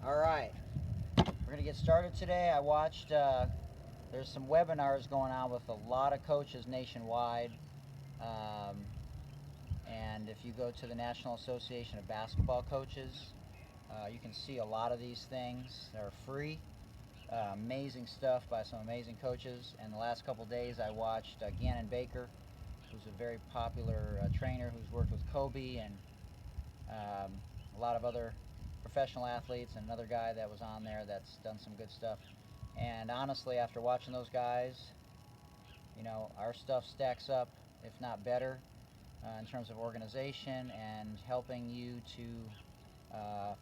Alright, we're going to get started today. I watched, there's some webinars going on with a lot of coaches nationwide. And if you go to the National Association of Basketball Coaches, you can see a lot of these things. They're free. Amazing stuff by some amazing coaches. And the last couple days I watched Gannon Baker, who's a very popular trainer who's worked with Kobe and a lot of other professional athletes, and another guy that was on there that's done some good stuff. And honestly, after watching those guys, you know, our stuff stacks up, if not better, in terms of organization and helping you to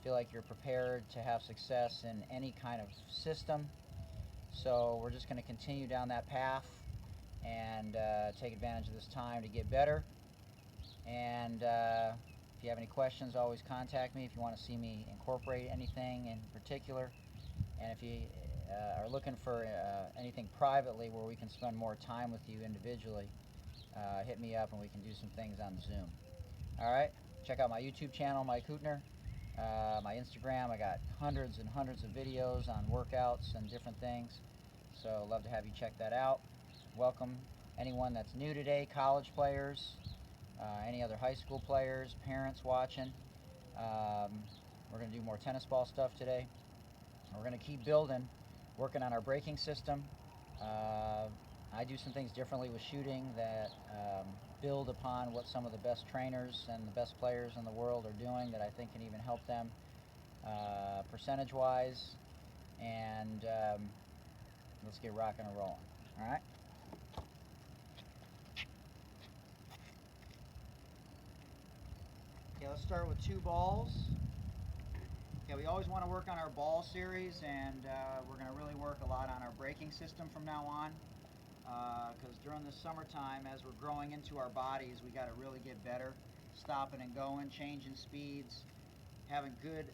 feel like you're prepared to have success in any kind of system. So we're just going to continue down that path and take advantage of this time to get better. And if you have any questions, always contact me if you want to see me incorporate anything in particular. And if you are looking for anything privately where we can spend more time with you individually, hit me up and we can do some things on Zoom. Alright, check out my YouTube channel, Mike Hootner. My Instagram, I got hundreds and hundreds of videos on workouts and different things. So love to have you check that out. Welcome anyone that's new today, college players, any other high school players, parents watching. We're going to do more tennis ball stuff today. We're going to keep building, working on our braking system. I do some things differently with shooting that build upon what some of the best trainers and the best players in the world are doing that I think can even help them percentage-wise. And let's get rocking and rolling. All right? Okay, let's start with 2 balls. Okay, we always want to work on our ball series, and we're going to really work a lot on our braking system from now on, because during the summertime, as we're growing into our bodies, we got to really get better, stopping and going, changing speeds, having good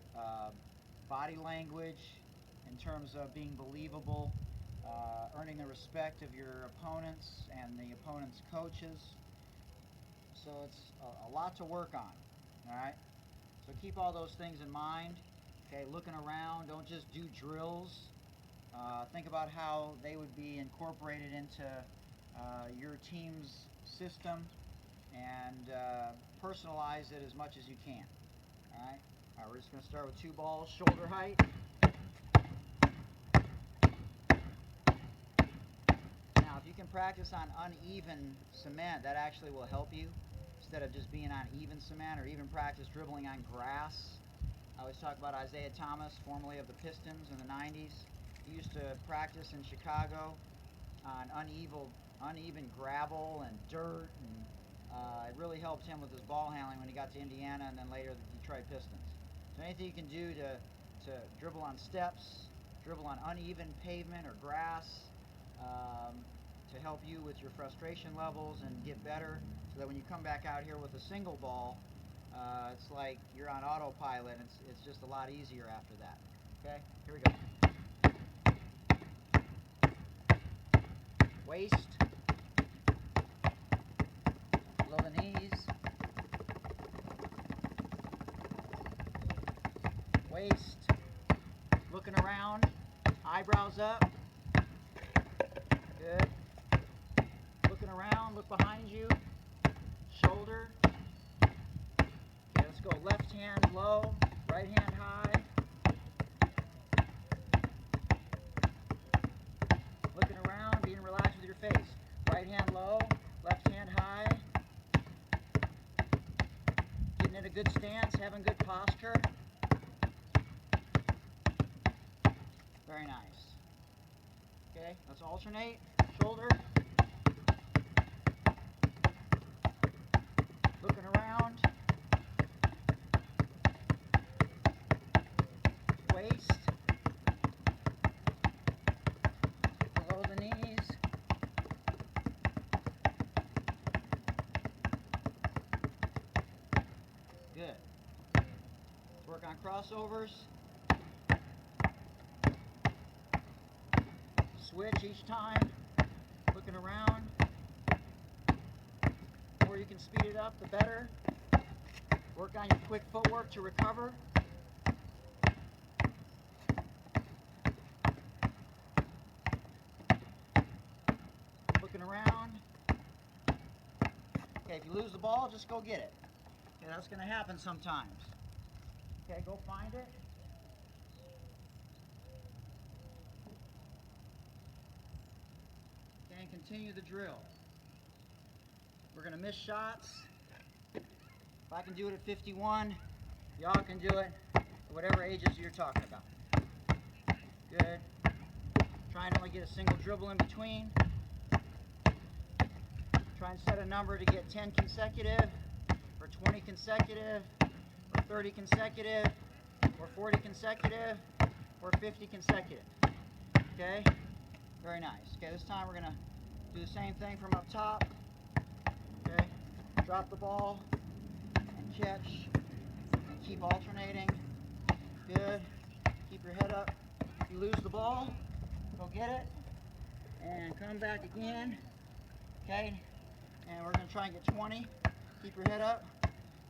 body language in terms of being believable, earning the respect of your opponents and the opponent's coaches. So it's a lot to work on. All right, so keep all those things in mind. Okay, looking around, don't just do drills. Think about how they would be incorporated into your team's system, and personalize it as much as you can. All right, we're just going to start with 2 balls, shoulder height. Now, if you can practice on uneven cement, that actually will help you, instead of just being on even cement, or even practice dribbling on grass. I always talk about Isaiah Thomas, formerly of the Pistons in the 90s. He used to practice in Chicago on uneven gravel and dirt, and it really helped him with his ball handling when he got to Indiana and then later the Detroit Pistons. So anything you can do to dribble on steps, dribble on uneven pavement or grass, to help you with your frustration levels and get better, so that when you come back out here with a single ball, it's like you're on autopilot, and it's just a lot easier after that. Okay, here we go. Waist, below the knees, waist, looking around, eyebrows up, good. Looking around, look behind you, shoulder. Okay, let's go left hand low, right hand high. Looking around, being relaxed with your face. Right hand low, left hand high. Getting in a good stance, having good posture. Very nice. Okay, let's alternate. Shoulder. Looking around. Waist. Below the knees. Good. Let's work on crossovers. Switch each time. Looking around. The more you can speed it up, the better. Work on your quick footwork to recover. Okay, if you lose the ball, just go get it. Okay, that's going to happen sometimes. Okay, go find it. Okay, and continue the drill. We're going to miss shots. If I can do it at 51, y'all can do it at whatever ages you're talking about. Good. Try and only get a single dribble in between. Try and set a number to get 10 consecutive, or 20 consecutive, or 30 consecutive, or 40 consecutive, or 50 consecutive. Okay? Very nice. Okay, this time we're going to do the same thing from up top. Okay? Drop the ball and catch and keep alternating. Good. Keep your head up. If you lose the ball, go get it and come back again. Okay? And we're going to try and get 20. Keep your head up.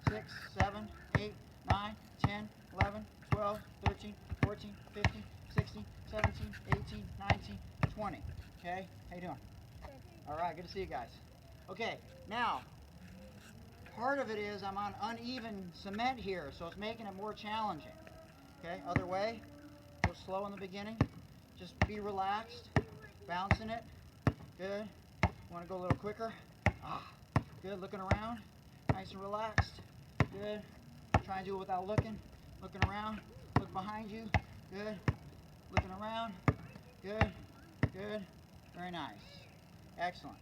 6, 7, 8, 9, 10, 11, 12, 13, 14, 15, 16, 17, 18, 19, 20. Okay? How you doing? All right, good to see you guys. Okay, now, part of it is I'm on uneven cement here, so it's making it more challenging. Okay, other way. Go slow in the beginning. Just be relaxed. Bouncing it. Good. Want to go a little quicker? Good. Looking around. Nice and relaxed. Good. Try and do it without looking. Looking around. Look behind you. Good. Looking around. Good. Good. Very nice. Excellent.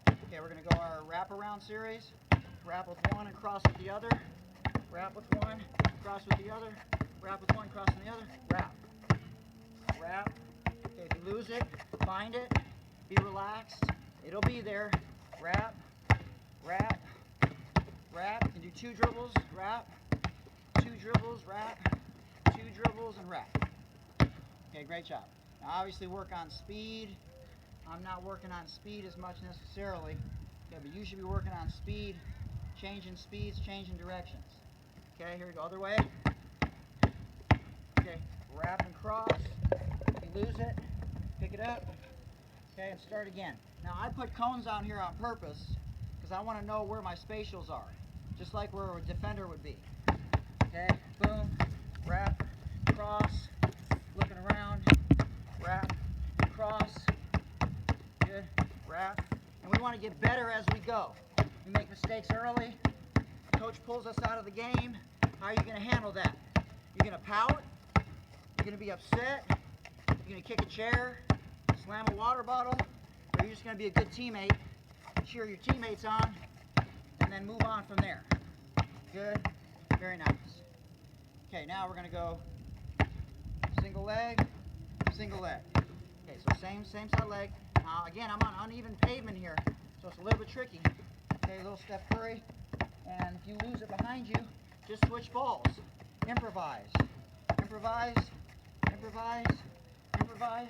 Okay, we're going to go our wraparound series. Wrap with one and cross with the other. Wrap with one, cross with the other. Wrap with one, cross with the other. Wrap. Wrap. Okay, if you lose it, find it. Be relaxed. It'll be there. Wrap. Wrap. Wrap. You can do 2 dribbles. Wrap. 2 dribbles. Wrap. 2 dribbles and wrap. Okay, great job. Now obviously work on speed. I'm not working on speed as much necessarily. Okay, but you should be working on speed, changing speeds, changing directions. Okay, here we go. Other way. Okay, wrap and cross. If you lose it, pick it up. Okay, and start again. Now I put cones out here on purpose because I want to know where my spatials are, just like where a defender would be. Okay, boom, wrap, cross, looking around, wrap, cross, good, wrap. And we want to get better as we go. We make mistakes early. Coach pulls us out of the game. How are you going to handle that? You're going to pout. You're going to be upset. You're going to kick a chair, slam a water bottle, or you're just going to be a good teammate, cheer your teammates on, and then move on from there. Good. Very nice. Okay, now we're going to go single leg, single leg. Okay, so same side leg. Now again, I'm on uneven pavement here, so it's a little bit tricky. Okay, a little Steph Curry. And if you lose it behind you, just switch balls. Improvise. Improvise. Improvise. Improvise.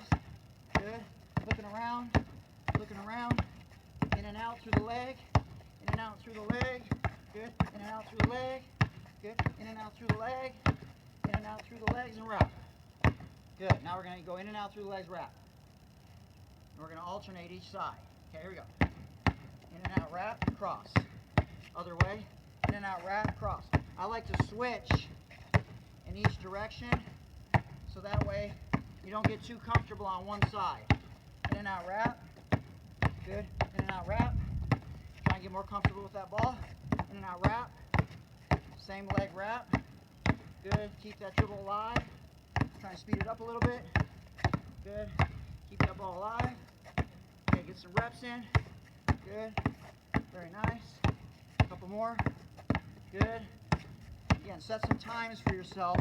Good. Looking around. Looking around. In and out through the leg. In and out through the leg. Good. In and out through the leg. Good. In and out through the leg. In and out through the legs and wrap. Good. Now we're going to go in and out through the legs, wrap. And we're going to alternate each side. Okay, here we go. In and out, wrap, cross. Other way. In and out, wrap, cross. I like to switch in each direction so that way you don't get too comfortable on one side. In and out, wrap. Good. In and out, wrap. Try and get more comfortable with that ball. In and out, wrap. Same leg, wrap. Good. Keep that dribble alive. Try and speed it up a little bit. Good. Keep that ball alive. Okay, get some reps in. Good. Very nice. A couple more. Good. Again, set some times for yourself.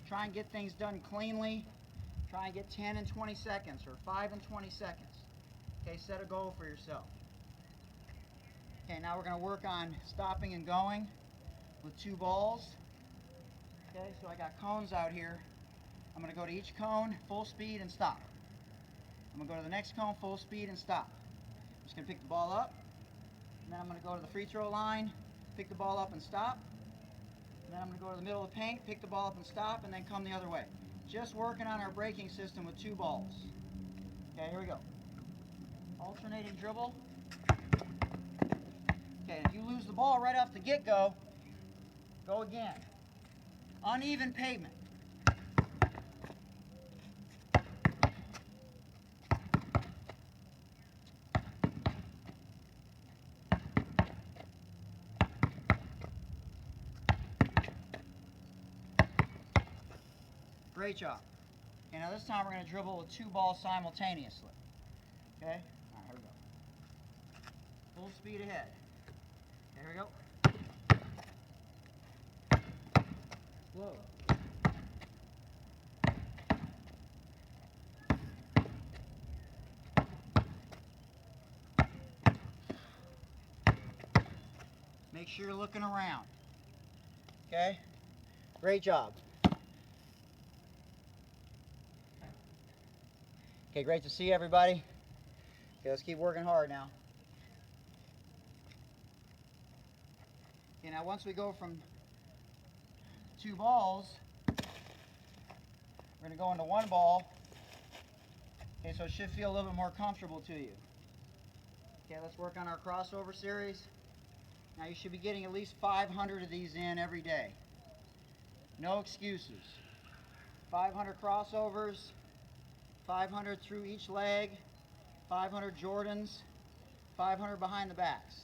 Try and get things done cleanly. Try and get 10 and 20 seconds or 5 and 20 seconds. Okay, set a goal for yourself. Okay, now we're going to work on stopping and going with 2 balls. Okay, so I got cones out here. I'm going to go to each cone, full speed, and stop. I'm going to go to the next cone, full speed, and stop. I'm just going to pick the ball up. And then I'm going to go to the free throw line, pick the ball up and stop. And then I'm going to go to the middle of the paint, pick the ball up and stop, and then come the other way. Just working on our braking system with 2 balls. Okay, here we go. Alternating dribble. ball right off the get-go. Go again. Uneven pavement. Great job. Okay, now this time we're going to dribble with 2 balls simultaneously. Okay? All right, here we go. Full speed ahead. Okay, here we go. Slow. Make sure you're looking around. Okay? Great job. Okay, great to see everybody. Okay, let's keep working hard now. Okay, now once we go from 2 balls, we're going to go into 1 ball. Okay, so it should feel a little bit more comfortable to you. Okay, let's work on our crossover series. Now you should be getting at least 500 of these in every day. No excuses. 500 crossovers, 500 through each leg, 500 Jordans, 500 behind the backs.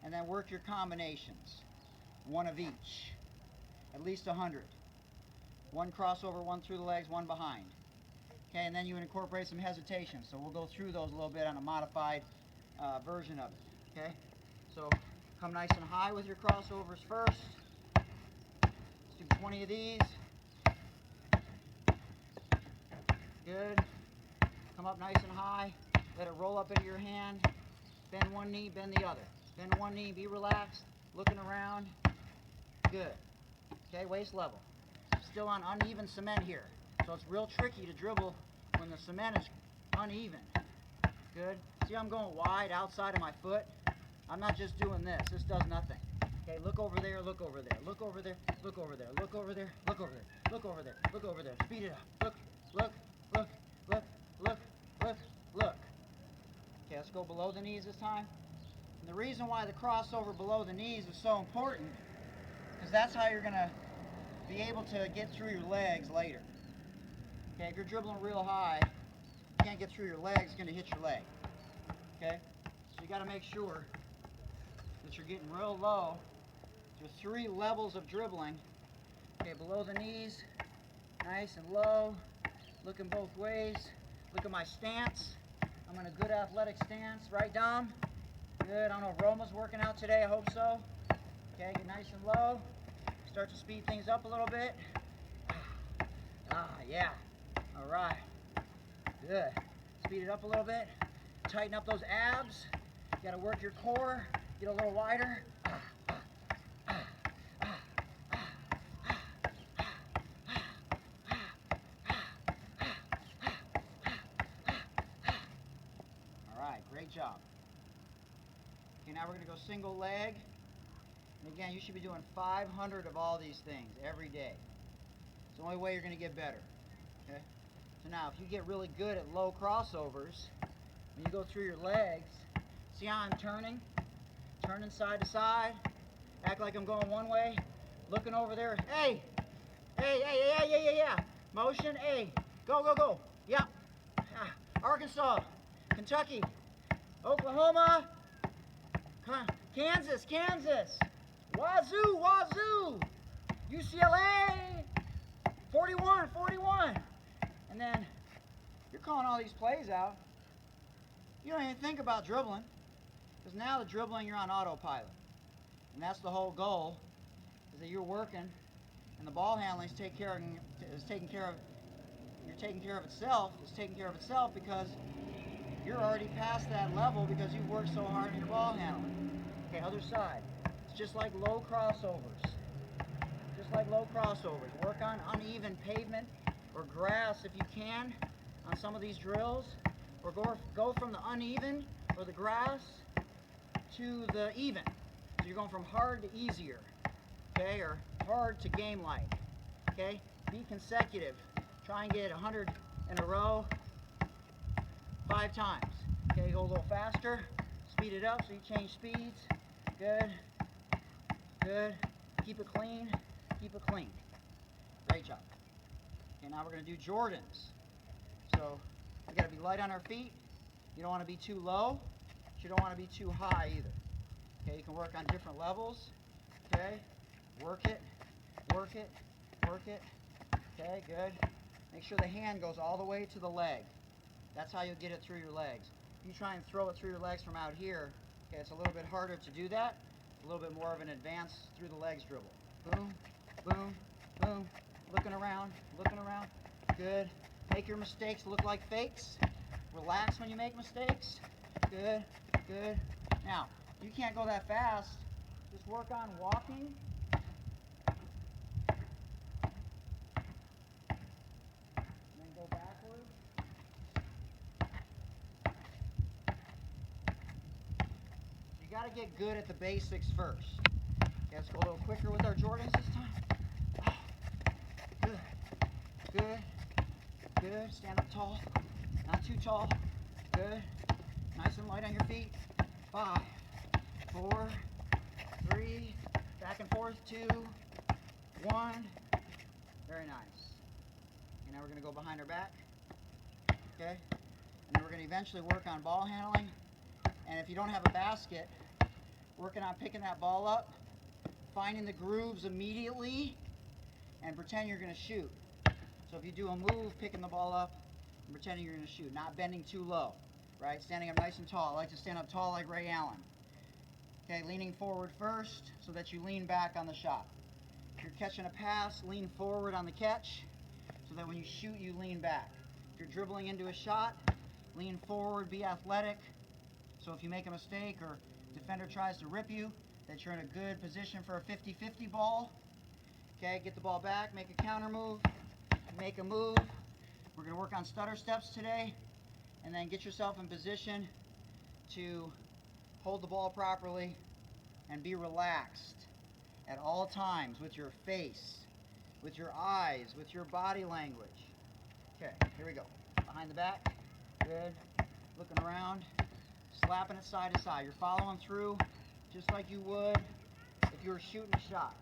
And then work your combinations. 1 of each. At least 100. 1 crossover, 1 through the legs, 1 behind. Okay, and then you would incorporate some hesitation. So we'll go through those a little bit on a modified version of it. Okay, so come nice and high with your crossovers first. Let's do 20 of these. Good. Come up nice and high. Let it roll up into your hand. Bend one knee, bend the other. Bend one knee, be relaxed, looking around. Good. Okay, waist level. Still on uneven cement here. So it's real tricky to dribble when the cement is uneven. Good. See, I'm going wide outside of my foot. I'm not just doing this. This does nothing. Okay, look over there, look over there, look over there, look over there, look over there, look over there, look over there, look over there. Speed it up. Look, look, look, look, look, look, look. Okay, let's go below the knees this time. And the reason why the crossover below the knees is so important is that's how you're going to be able to get through your legs later. Okay, if you're dribbling real high, you can't get through your legs, it's going to hit your leg. Okay, so you got to make sure that you're getting real low. There's 3 levels of dribbling. Okay, below the knees, nice and low, looking both ways. Look at my stance. I'm in a good athletic stance, right, Dom? Good. I don't know if Roma's working out today. I hope so. Okay, get nice and low. Start to speed things up a little bit. Yeah. All right. Good. Speed it up a little bit. Tighten up those abs. You got to work your core. Get a little wider. All right. Great job. Okay, now we're going to go single leg. And again, you should be doing 500 of all these things every day. It's the only way you're going to get better. Okay? So now, if you get really good at low crossovers, when you go through your legs, see how I'm turning? Turning side to side. Act like I'm going one way. Looking over there. Hey! Hey, yeah. Motion, hey. Go, go, go. Yeah. Arkansas. Kentucky. Oklahoma. Kansas. Wazoo. UCLA. 41. And then you're calling all these plays out. You don't even think about dribbling. Because now the dribbling, you're on autopilot. And that's the whole goal, is that you're working and the ball handling is taking care of itself because you're already past that level because you've worked so hard on your ball handling. Okay, other side. It's just like low crossovers. Work on uneven pavement or grass if you can on some of these drills. Or go from the uneven or the grass to the even. So you're going from hard to easier. Okay, or hard to game-like. Okay, be consecutive. Try and get 100 in a row 5 times. Okay, go a little faster. Speed it up so you change speeds. Good. Good. Keep it clean. Keep it clean. Great job. Okay, now we're going to do Jordans. So we got to be light on our feet. You don't want to be too low. You don't want to be too high either. Okay, you can work on different levels. Okay, work it, work it, work it. Okay, good. Make sure the hand goes all the way to the leg. That's how you'll get it through your legs. If you try and throw it through your legs from out here, okay, it's a little bit harder to do that. A little bit more of an advance through the legs dribble. Boom, boom, boom. Looking around, looking around. Good. Make your mistakes look like fakes. Relax when you make mistakes. Good, good. Now, you can't go that fast. Just work on walking. And then go backwards. You got to get good at the basics first. Okay, let's go a little quicker with our Jordans this time. Good, good, good. Stand up tall, not too tall. Good. Nice and light on your feet. 5, 4, 3, back and forth, 2, 1. Very nice. And now we're going to go behind our back. Okay? And then we're going to eventually work on ball handling. And if you don't have a basket, working on picking that ball up, finding the grooves immediately, and pretend you're going to shoot. So if you do a move, picking the ball up, and pretending you're going to shoot, not bending too low. Right? Standing up nice and tall. I like to stand up tall like Ray Allen. Okay, leaning forward first so that you lean back on the shot. If you're catching a pass, lean forward on the catch so that when you shoot, you lean back. If you're dribbling into a shot, lean forward, be athletic. So if you make a mistake or defender tries to rip you, that you're in a good position for a 50-50 ball. Okay, get the ball back, make a counter move, make a move. We're going to work on stutter steps today. And then get yourself in position to hold the ball properly and be relaxed at all times with your face, with your eyes, with your body language. Okay, here we go. Behind the back. Good. Looking around. Slapping it side to side. You're following through just like you would if you were shooting a shot.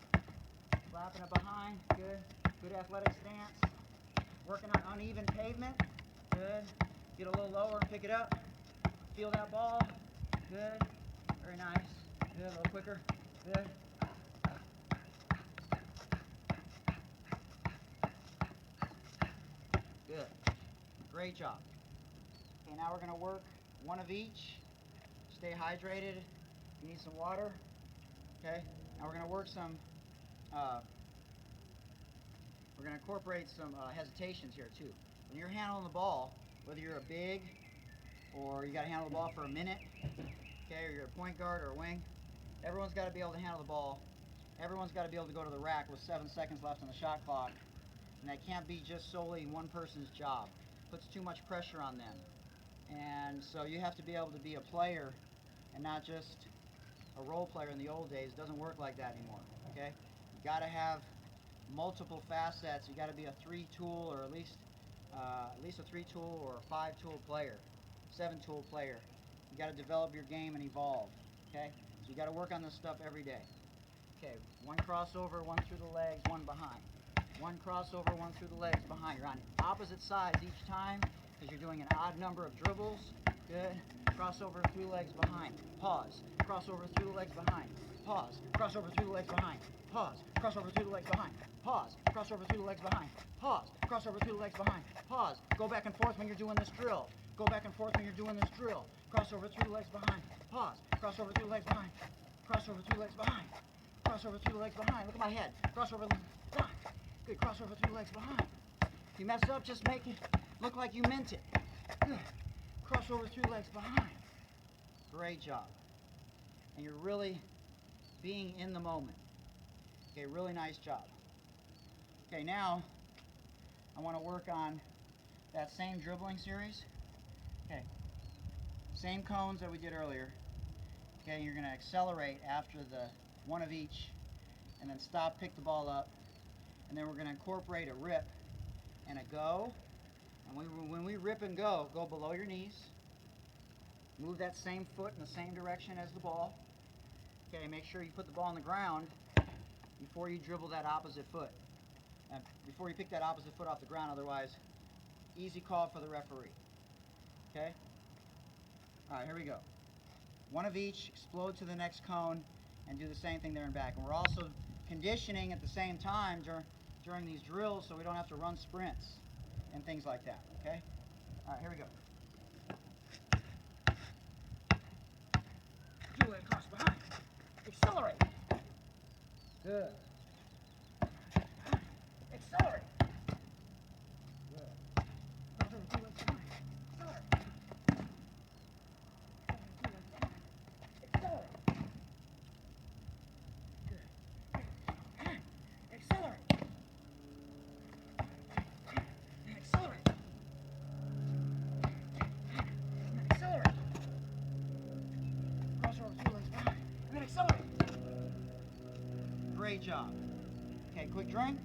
Slapping it behind. Good. Good athletic stance. Working on uneven pavement. Good. Get a little lower and pick it up. Feel that ball. Good. Very nice. Good. A little quicker. Good. Good. Great job. Okay, now we're going to work one of each. Stay hydrated. You need some water. Okay. Now we're going to work some. We're going to incorporate some hesitations here too. When you're handling the ball, whether you're a big or you got to handle the ball for a minute, okay, or you're a point guard or a wing, everyone's got to be able to handle the ball. Everyone's got to be able to go to the rack with 7 seconds left on the shot clock, and that can't be just solely one person's job. It puts too much pressure on them. And so you have to be able to be a player and not just a role player in the old days. It doesn't work like that anymore, okay? You got to have multiple facets. You got to be a 3-tool or at least a 3-tool or a 5-tool player, 7-tool player. You got to develop your game and evolve. Okay, so you got to work on this stuff every day. Okay, one crossover, one through the legs, one behind. One crossover, one through the legs, behind. You're on opposite sides each time because you're doing an odd number of dribbles. Good. Crossover through legs behind. Pause. Crossover through the legs behind. Pause. Crossover through the legs behind. Pause. Crossover through the legs behind. Pause. Crossover through the legs behind. Pause. Crossover through the legs behind. Pause. Go back and forth when you're doing this drill. Go back and forth when you're doing this drill. Crossover through the legs behind. Pause. Crossover through the legs behind. Crossover through the legs behind. Crossover through the legs behind. Look at my head. Crossover behind. Good. Crossover through the legs behind. If you mess up, just make it look like you meant it. Good. Crossover through the legs behind. Great job. And you're really being in the moment. Okay, really nice job. Okay, now I want to work on that same dribbling series. Okay, same cones that we did earlier. Okay, you're going to accelerate after the one of each, and then stop, pick the ball up, and then we're going to incorporate a rip and a go. And when we rip and go below your knees. Move that same foot in the same direction as the ball. Okay, make sure you put the ball on the ground before you dribble that opposite foot. And before you pick that opposite foot off the ground, otherwise, easy call for the referee. Okay? All right, here we go. One of each, explode to the next cone, and do the same thing there and back. And we're also conditioning at the same time during these drills so we don't have to run sprints and things like that, okay? All right, here we go. Julian, cross behind. Accelerate. Good. Accelerate. Good. Cross over 2 legs behind. Accelerate. Accelerate. Good. Accelerate. Accelerate. Accelerate. Cross over 2 legs behind. And then accelerate. Great job. Okay, quick drink.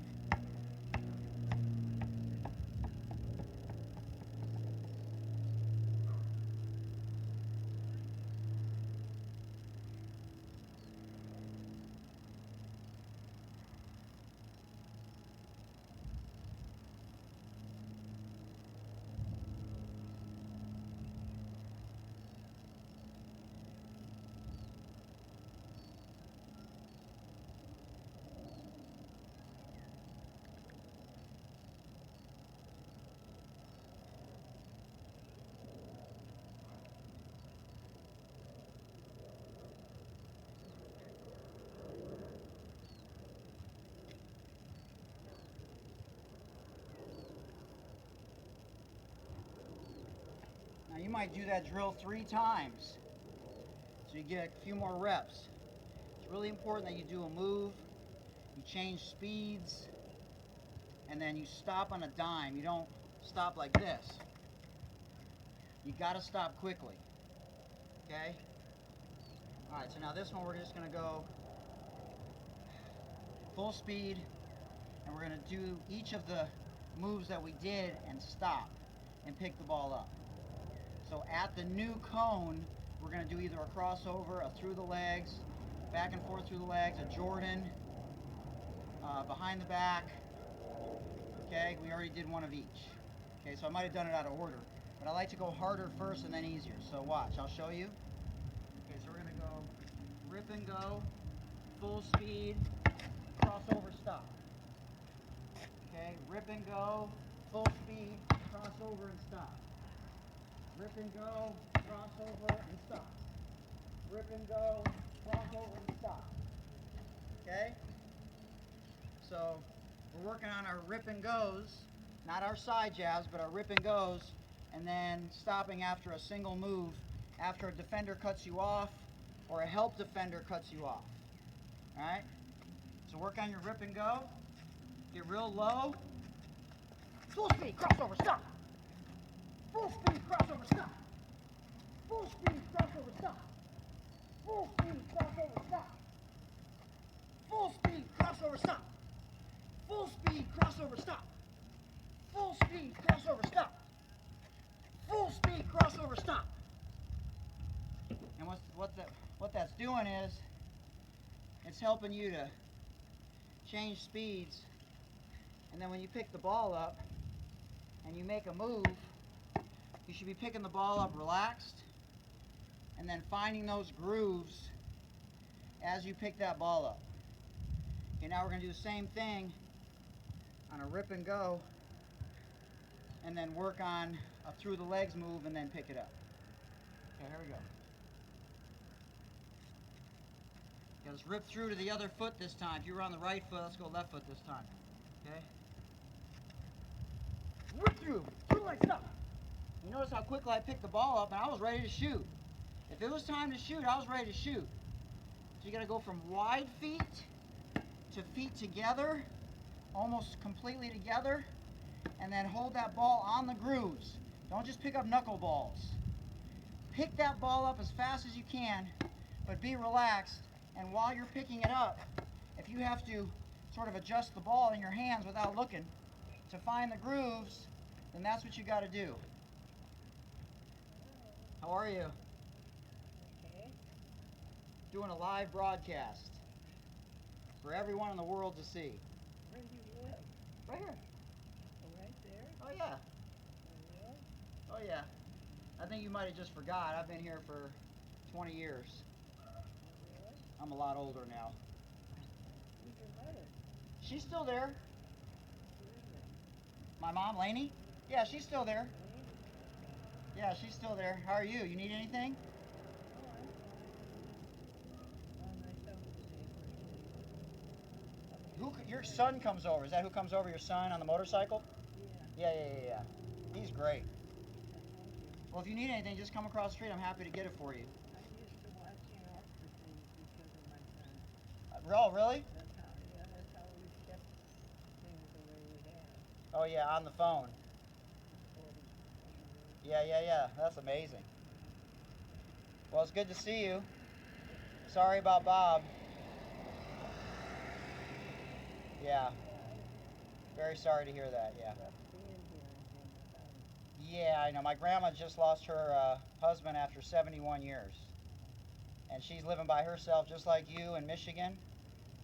Now you might do that drill 3 times so you get a few more reps. It's really important that you do a move, you change speeds, and then you stop on a dime. You don't stop like this. You gotta stop quickly, okay? All right, so now this one we're just gonna go full speed, and we're gonna do each of the moves that we did and stop and pick the ball up. So at the new cone, we're going to do either a crossover, a through the legs, back and forth through the legs, a Jordan, behind the back. Okay, we already did one of each. Okay, so I might have done it out of order, but I like to go harder first and then easier. So watch, I'll show you. Okay, so we're going to go rip and go, full speed, crossover, stop. Okay, rip and go, full speed, crossover and stop. Rip and go, crossover and stop. Rip and go, crossover and stop. Okay? So we're working on our rip and goes, not our side jabs, but our rip and goes, and then stopping after a single move, after a defender cuts you off or a help defender cuts you off. Alright? So work on your rip and go. Get real low. Full speed, crossover, stop. Full speed, crossover, stop. Full speed, crossover, stop. Full speed, crossover, stop. Full speed, crossover, stop. Full speed, crossover, stop. Full speed, crossover, stop. Full speed, crossover, stop. And what that's doing is, it's helping you to change speeds, and then when you pick the ball up and you make a move, you should be picking the ball up relaxed and then finding those grooves as you pick that ball up. Okay, now we're going to do the same thing on a rip and go, and then work on a through the legs move and then pick it up. Okay, here we go. Okay, let's rip through to the other foot this time. If you were on the right foot, let's go left foot this time. Okay? Rip through, through like stop. You notice how quickly I picked the ball up and I was ready to shoot. If it was time to shoot, I was ready to shoot. So you got to go from wide feet to feet together, almost completely together, and then hold that ball on the grooves. Don't just pick up knuckleballs. Pick that ball up as fast as you can, but be relaxed. And while you're picking it up, if you have to sort of adjust the ball in your hands without looking to find the grooves, then that's what you got to do. How are you? Okay. Doing a live broadcast. for everyone in the world to see. Where do you live? Right here. Oh, right there? Oh yeah. Oh, really? Oh yeah. I think you might have just forgot. I've been here for 20 years. Oh, really? I'm a lot older now. Who's your mother? She's still there. Who is it? My mom, Lainey? Yeah, she's still there. Lady? Yeah, she's still there. How are you? You need anything? Oh, I'm fine. By myself today for Your son comes over. Is that who comes over? Your son on the motorcycle? Yeah. Yeah. He's great. Thank you. Well, if you need anything, just come across the street. I'm happy to get it for you. I'm used to watching out for things because of my son. Oh, really? That's how we kept things the way we have. Oh, yeah, on the phone. 40 years. Yeah. That's amazing. Well, it's good to see you. Sorry about Bob. Yeah. Very sorry to hear that, yeah. Rough being here again without him. Yeah, I know. My grandma just lost her husband after 71 years. And she's living by herself just like you in Michigan.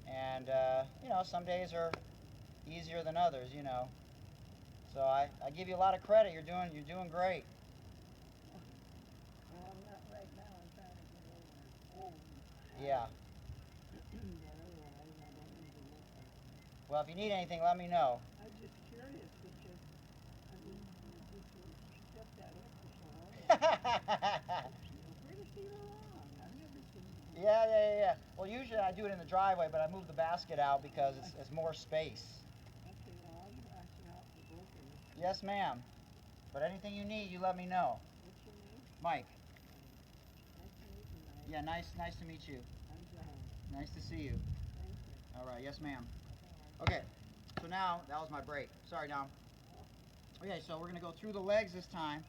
And, some days are easier than others, So I give you a lot of credit. You're doing great. Well, I'm not right now. I'm trying to get over old. Yeah. But otherwise, I don't need to look like that. Well, if you need anything, let me know. I'm just curious because, you just stepped that up for so long. Where does he belong? I've never seen him. Yeah. Well, usually I do it in the driveway, but I move the basket out because it's more space. Okay, well, I'll be watching out for both of you. Yes, ma'am. But anything you need, you let me know. What's your name? Mike. Nice to meet you, Mike. Yeah, nice to meet you. I'm John. Nice to see you. Thank you. All right, yes, ma'am. Bye. Okay, so now, that was my break. Sorry, Dom. Okay, so we're going to go through the legs this time.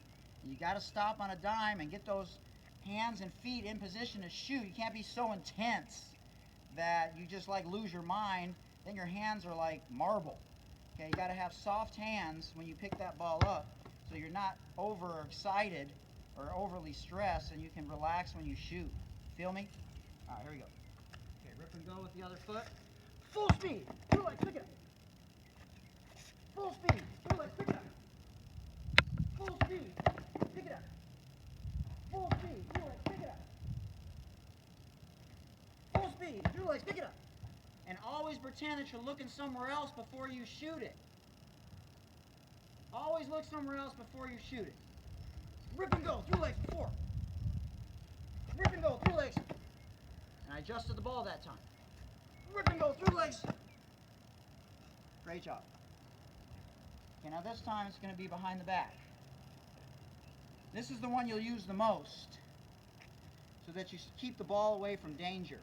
You got to stop on a dime and get those hands and feet in position to shoot. You can't be so intense that you just lose your mind. Then your hands are like marble. Okay, you got to have soft hands when you pick that ball up so you're not overexcited or overly stressed, and you can relax when you shoot. Feel me? All right, here we go. Okay, rip and go with the other foot. Full speed. Two legs, pick it up. Full speed. Two legs, pick it up. Full speed. Pick it up. Full speed. Two legs, pick it up. Full speed. Two legs, pick it up. And always pretend that you're looking somewhere else before you shoot it. Always look somewhere else before you shoot it. Rip and go. Through legs before. Rip and go. Through legs. And I adjusted the ball that time. Rip and go. Through legs. Great job. Okay, now this time it's going to be behind the back. This is the one you'll use the most so that you keep the ball away from danger.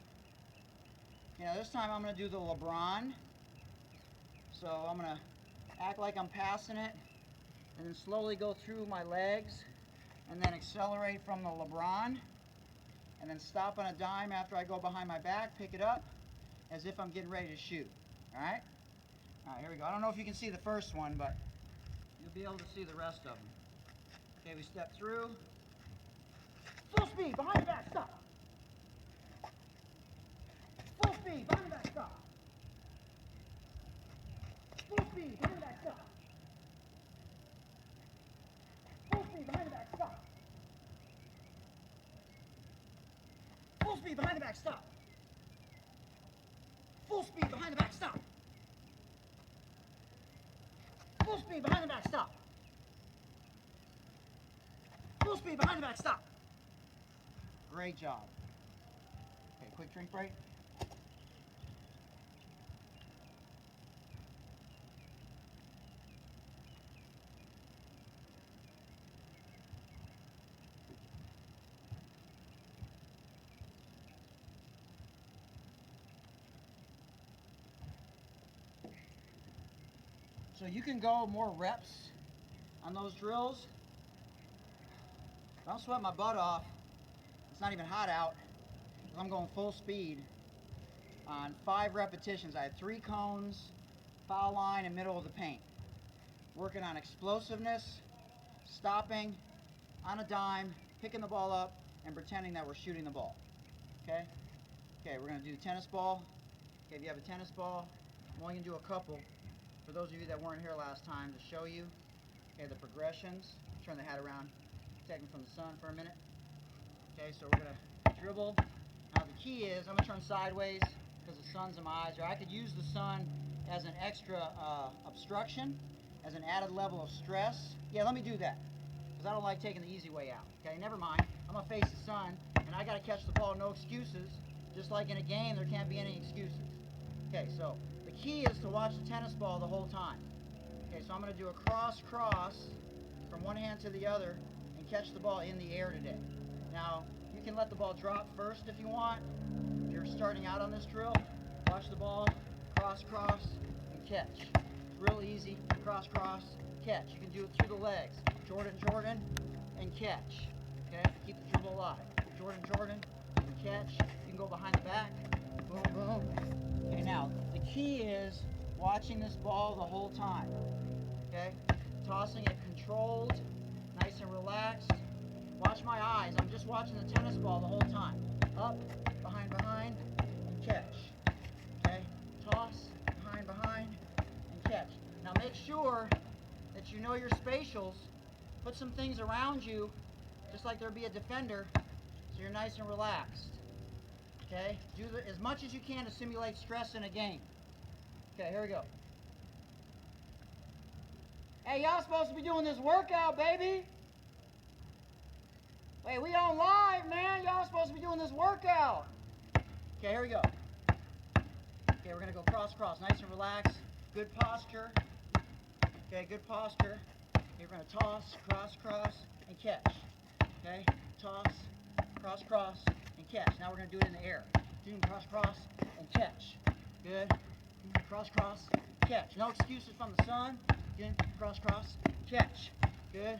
Okay, now this time I'm going to do the LeBron. So I'm going to act like I'm passing it and then slowly go through my legs and then accelerate from the LeBron and then stop on a dime after I go behind my back, pick it up as if I'm getting ready to shoot. Alright? Alright, here we go. I don't know if you can see the first one, but you'll be able to see the rest of them. Okay, we step through. Full speed, behind the back, stop. Full speed, behind the back, stop. Full speed, behind the back, stop. Full speed, behind the back, stop. Full speed, behind the back, stop. Full speed, behind the back, stop. Full speed, behind the back, stop. Full speed, behind the back, stop. Great job. Okay, quick drink break. So you can go more reps on those drills. Don't sweat my butt off. It's not even hot out. I'm going full speed on 5 repetitions. I had 3 cones, foul line, and middle of the paint. Working on explosiveness, stopping on a dime, picking the ball up, and pretending that we're shooting the ball. Okay? Okay, we're going to do tennis ball. Okay, if you have a tennis ball, I'm only going to do a couple for those of you that weren't here last time to show you, okay, the progressions. Turn the hat around, protect them from the sun for a minute. Okay, so we're going to dribble. Now the key is, I'm going to turn sideways because the sun's in my eyes. Or I could use the sun as an extra obstruction, as an added level of stress. Yeah, let me do that because I don't like taking the easy way out. Okay, never mind. I'm going to face the sun and I got to catch the ball, no excuses. Just like in a game, there can't be any excuses. Okay, so the key is to watch the tennis ball the whole time. Okay, so I'm going to do a cross-cross from one hand to the other and catch the ball in the air today. Now, you can let the ball drop first if you want. If you're starting out on this drill, watch the ball, cross-cross, and catch. It's real easy, cross-cross, catch. You can do it through the legs. Jordan, Jordan, and catch. Okay, keep the dribble alive. Jordan, Jordan, and catch. You can go behind the back, boom, boom. Okay, now, the key is watching this ball the whole time. Okay, tossing it controlled, nice and relaxed. Watch my eyes. I'm just watching the tennis ball the whole time. Up, behind, and catch. Okay? Toss, behind, and catch. Now make sure that you know your spatials. Put some things around you, just like there'd be a defender, so you're nice and relaxed. Okay? Do as much as you can to simulate stress in a game. Okay, here we go. Hey, y'all supposed to be doing this workout, baby. Wait, we on live, man. Y'all supposed to be doing this workout. Okay, here we go. Okay, we're going to go cross-cross. Nice and relaxed. Good posture. Okay, good posture. Okay, we're going to toss, cross-cross, and catch. Okay, toss, cross-cross, and catch. Now we're going to do it in the air. Doing cross-cross, and catch. Good. Cross-cross, catch. No excuses from the sun. Good. Cross-cross, catch. Good.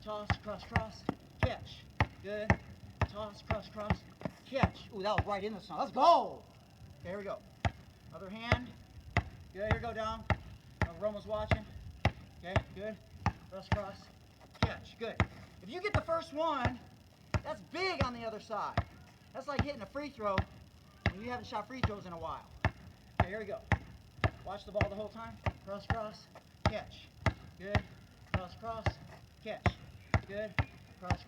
Toss, cross-cross, catch. Good. Toss, cross, catch. Ooh, that was right in the sun. Let's go. Okay, here we go. Other hand. Good, here we go, Dom. Roma's watching. Okay, good. Cross, catch. Good. If you get the first one, that's big on the other side. That's like hitting a free throw when you haven't shot free throws in a while. Okay, here we go. Watch the ball the whole time. Cross, catch. Good. Cross, catch. Good.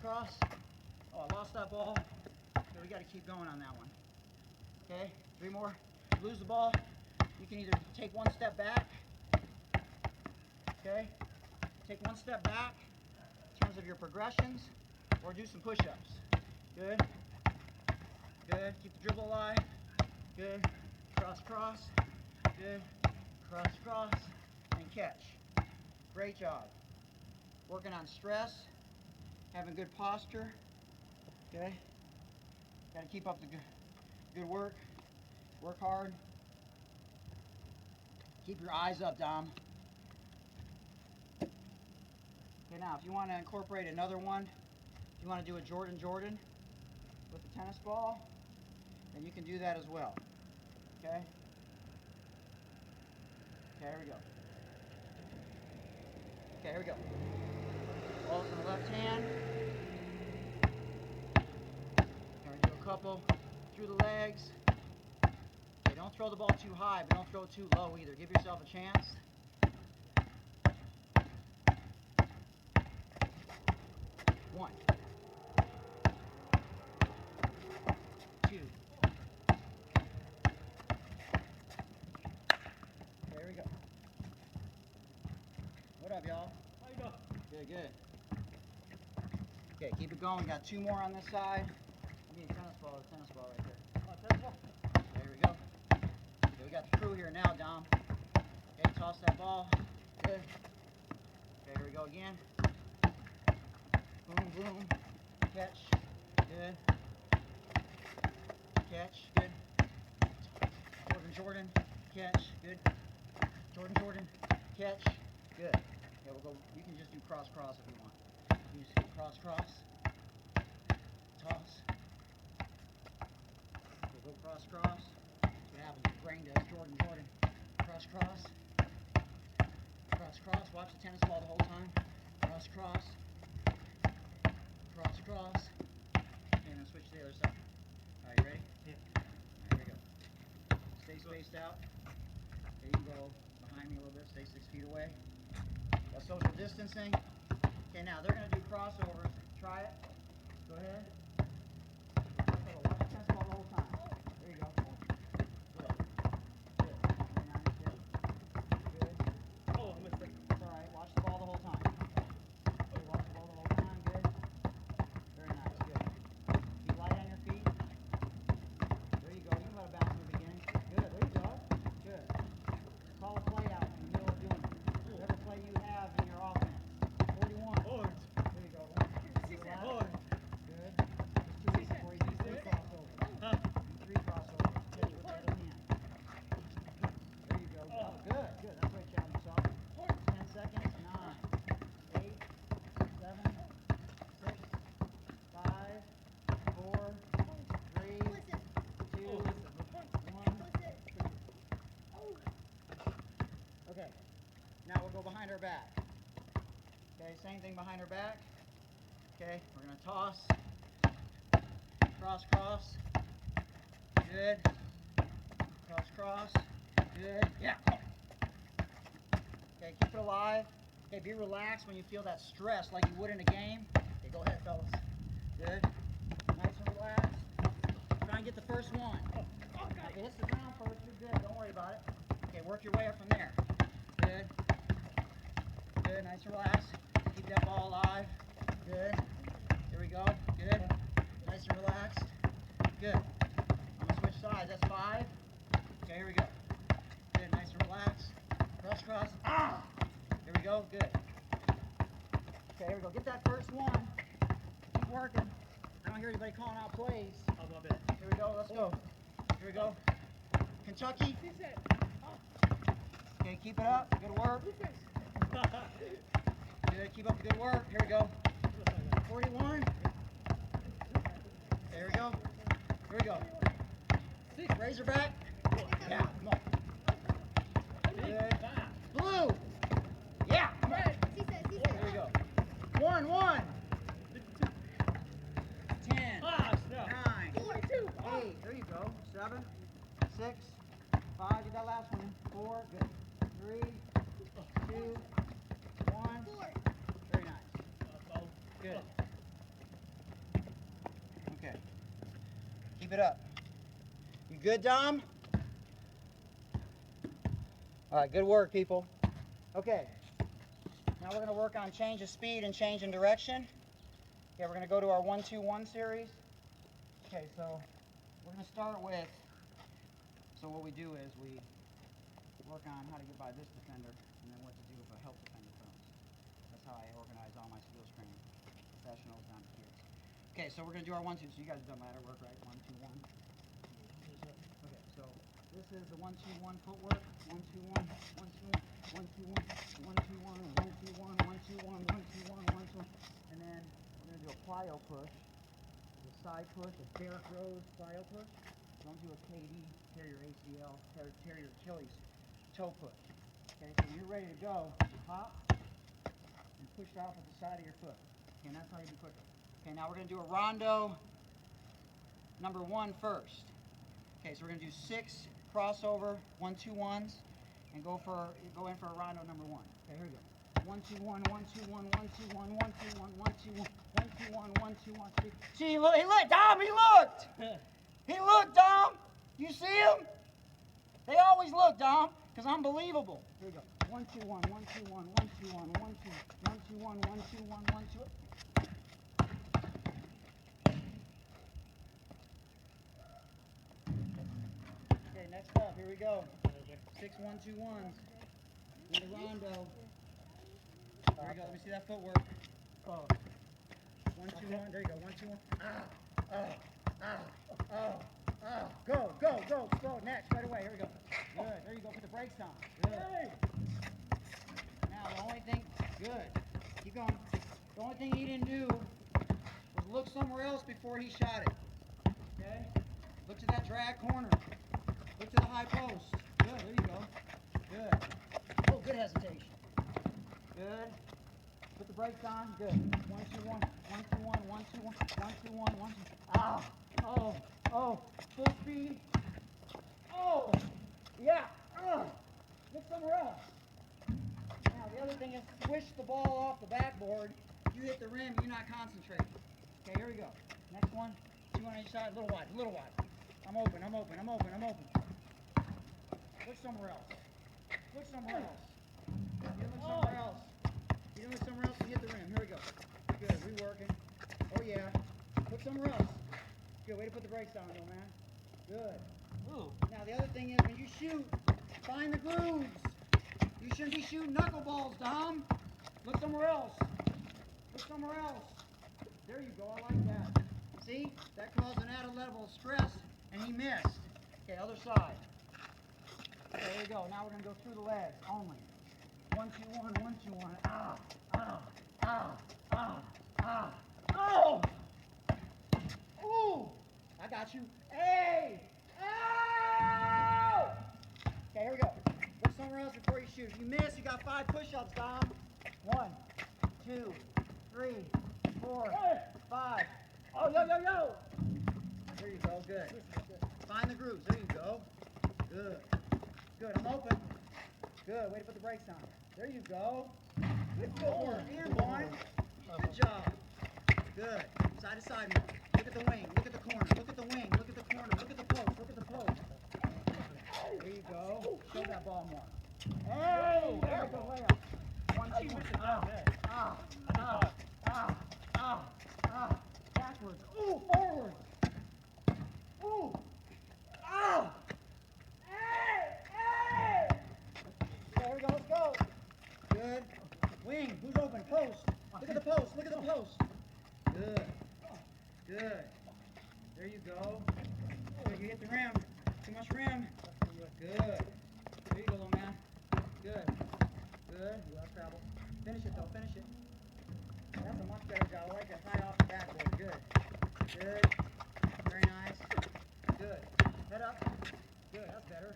Cross. Oh, I lost that ball. Okay, we got to keep going on that one. Okay, 3 more. Lose the ball. You can either take one step back. Okay, take one step back in terms of your progressions, or do some push-ups. Good. Good. Keep the dribble alive. Good. Cross. Good. Cross, and catch. Great job. Working on stress, having good posture. Okay. Got to keep up the good work. Work hard. Keep your eyes up, Dom. Okay, now if you want to incorporate another one, if you want to do a Jordan with the tennis ball, then you can do that as well. Okay? Okay, here we go. Okay, here we go. Ball's in the left hand. We're going to do a couple through the legs. Okay, don't throw the ball too high, but don't throw it too low either. Give yourself a chance. 1, 2. There we go. What up, y'all? How you doing? Good. Okay, keep it going. Got 2 more on this side. I need a tennis ball right there. Oh, tennis ball? There we go. Okay, we got the crew here now, Dom. Okay, toss that ball. Good. Okay, here we go again. Boom. Catch. Good. Catch. Good. Jordan. Catch. Good. Jordan. Catch. Good. Yeah, we'll go. You can just do cross if you want. You just cross. Toss. Okay, go cross. That's what happens. Your brain does. Jordan. Cross. Watch the tennis ball the whole time. Cross. Okay, then switch to the other side. Alright, you ready? Yeah. Alright, here we go. Stay spaced out. Okay, you can go behind me a little bit, stay 6 feet away. That's social distancing. Okay, now they're going to do crossovers. Try it. Go ahead. Okay, watch the tennis ball the whole time. There you go. Good. Good. Okay, now you're good. Good. Oh, I missed it. It's all right. Watch the ball the whole time. Okay, watch the ball the whole time. Good. Very nice. Good. Be light on your feet. There you go. You can let it bounce in the beginning. Good. There you go. Good. Call a play out in the middle of doing it. Whatever play you have in your offense. 41. Oh, There you go. Relax. oh. Good. Just 2 weeks before you do 3 crossovers. Huh. Do 3 crossovers. Okay, with the other hand. There you go. Oh, good. Good. That's the way to challenge yourself. 10 seconds. 9, 8, 7, 6, 5, 4, 3, 2, 1. Okay. Now we'll go behind our back. Okay, same thing behind our back. Okay, we're going to toss. Cross, cross. Good. Cross, cross. Good. Yeah. Okay, keep it alive. Okay, be relaxed when you feel that stress like you would in a game. Okay, go ahead, fellas. Good. Nice and relaxed. Try and get the first one. Now, if it hits the ground first, you're good. Don't worry about it. Okay, work your way up from there. Good. Good. Nice and relaxed. Keep that ball alive. Good. Here we go. Good. Nice and relaxed. Good. I'm going to switch sides. That's 5. Okay, here we go. Good. Nice and relaxed. Cross, cross. Ah! Here we go. Good. Okay, here we go. Get that first one. Keep working. I don't hear anybody calling out plays. I love it. Here we go. Let's go. Here we go. Kentucky. Okay, keep it up. Good work. Good. Keep up the good work. Here we go. 41. There we go. Here we go. Razorback. Yeah, come on. Good. Blue. Yeah, come on. There we go. 1, 1. 10. Ah, snap. 9. 8. There you go. 7. 6. 5. Get that last one. 4. Good. 3. 2. 1. Very nice. Good. Okay. Keep it up. You good, Dom? All right, good work, people. Okay. Now we're going to work on change of speed and change in direction. Okay, we're going to go to our 1-2-1 series. Okay, so we're going to start with, so what we do is we work on how to get by this defender and then what to do if a help defender comes. That's how I organize all my skills training, professionals down to kids. Okay, so we're going to do our 1-2. So you guys have done ladder work, right? 1-2-1. Okay, so this is the 1-2-1 footwork. 1-2-1, 1-2-1, 1-2-1, 1-2-1, 1-2-1, 1-2-1, 1-2-1, 1-2-1. And then we're going to do a plyo push, a side push, a Derrick Rose plyo push. Don't do a KD, tear your ACL, tear your Achilles toe push. Okay, so when you're ready to go, you hop and push it off at the side of your foot. Okay, and that's how you be quicker. Okay, now we're going to do a rondo number 1 first. Okay, so we're going to do 6 crossover 1-2-1s and go in for a rondo number 1. Okay, here we go. 1-2-1, 1-2-1, 1-2-1, 1-2-1, 1-2-1, 1-2-1, 1-2-1. See, he looked, Dom, he looked! He looked, Dom! You see him? They always look, Dom, because I'm believable. Here we go. 1-2-1, 1-2-1, 1-2-1, 1-2-1, 1-2-1, 1-2-1. Okay, next up, here we go. 6 1-2-1s. In the rondo. There we go. Let me see that footwork. 1-2-1. There you go. 1-2-1. Go, go, go. Slow. Next. Right away. Here we go. Good. There you go. Put the brakes on. Good. Now, the only thing. Good. Keep going. The only thing he didn't do was look somewhere else before he shot it. Okay? Look to that drag corner. Look to the high post. Good. There you go. Good. Oh, good hesitation. Good. Put the brakes on. Good. 1-2-1. 1-2-1. 1-2-1. 1-2-1. 1-2. Ah. Oh. Oh. Full speed. Oh. just swish the ball off the backboard. You hit the rim, you're not concentrating. Okay, here we go. Next one. 2 on each side. Little wide, little wide. I'm open, I'm open, I'm open, I'm open. Look somewhere else. Look somewhere else. You look somewhere else. You look somewhere else and hit the rim. Here we go. Good, we working. Oh yeah. Look somewhere else. Good, way to put the brakes on though, man. Good. Ooh. Now the other thing is when you shoot, find the grooves. You shouldn't be shooting knuckleballs, Dom. Look somewhere else. Look somewhere else. There you go, I like that. See? That caused an added level of stress, and he missed. Okay, other side. Okay, there you go. Now we're going to go through the legs only. 1, 2, 1, 1, 2, 1. Ah, ah, ah, ah, ah. Oh! Ooh! I got you. Hey! Oh! Okay, here we go. Look somewhere else before you shoot. If you miss, you got 5 push-ups, Dom. 1, 2, 3, 4, 5. Oh, yo, yo, yo! There you go, good. Find the grooves, there you go. Good. Good, I'm open. Good, way to put the brakes on. There you go. Good footwork, and 1. Good job. Good. Side to side move. Look at the wing, look at the corner, look at the wing, look at the corner, look at the post, look at the post. There you go. Show that ball more. Hey! There we go, layup. 1, 2, 1. Backwards. Ooh, forward. Ooh. Ah. Hey, hey. There we go, let's go. Good. Wing, who's open? Post. Look at the post, look at the post. Good. Good. There you go. Good, you hit the rim. Too much rim. Good. There you go, little man. Good. Good. You lost travel. Finish it, though. Finish it. That's a much better job. I like it. High off the backboard. Good. Good. Very nice. Good. Head up. Good. That's better.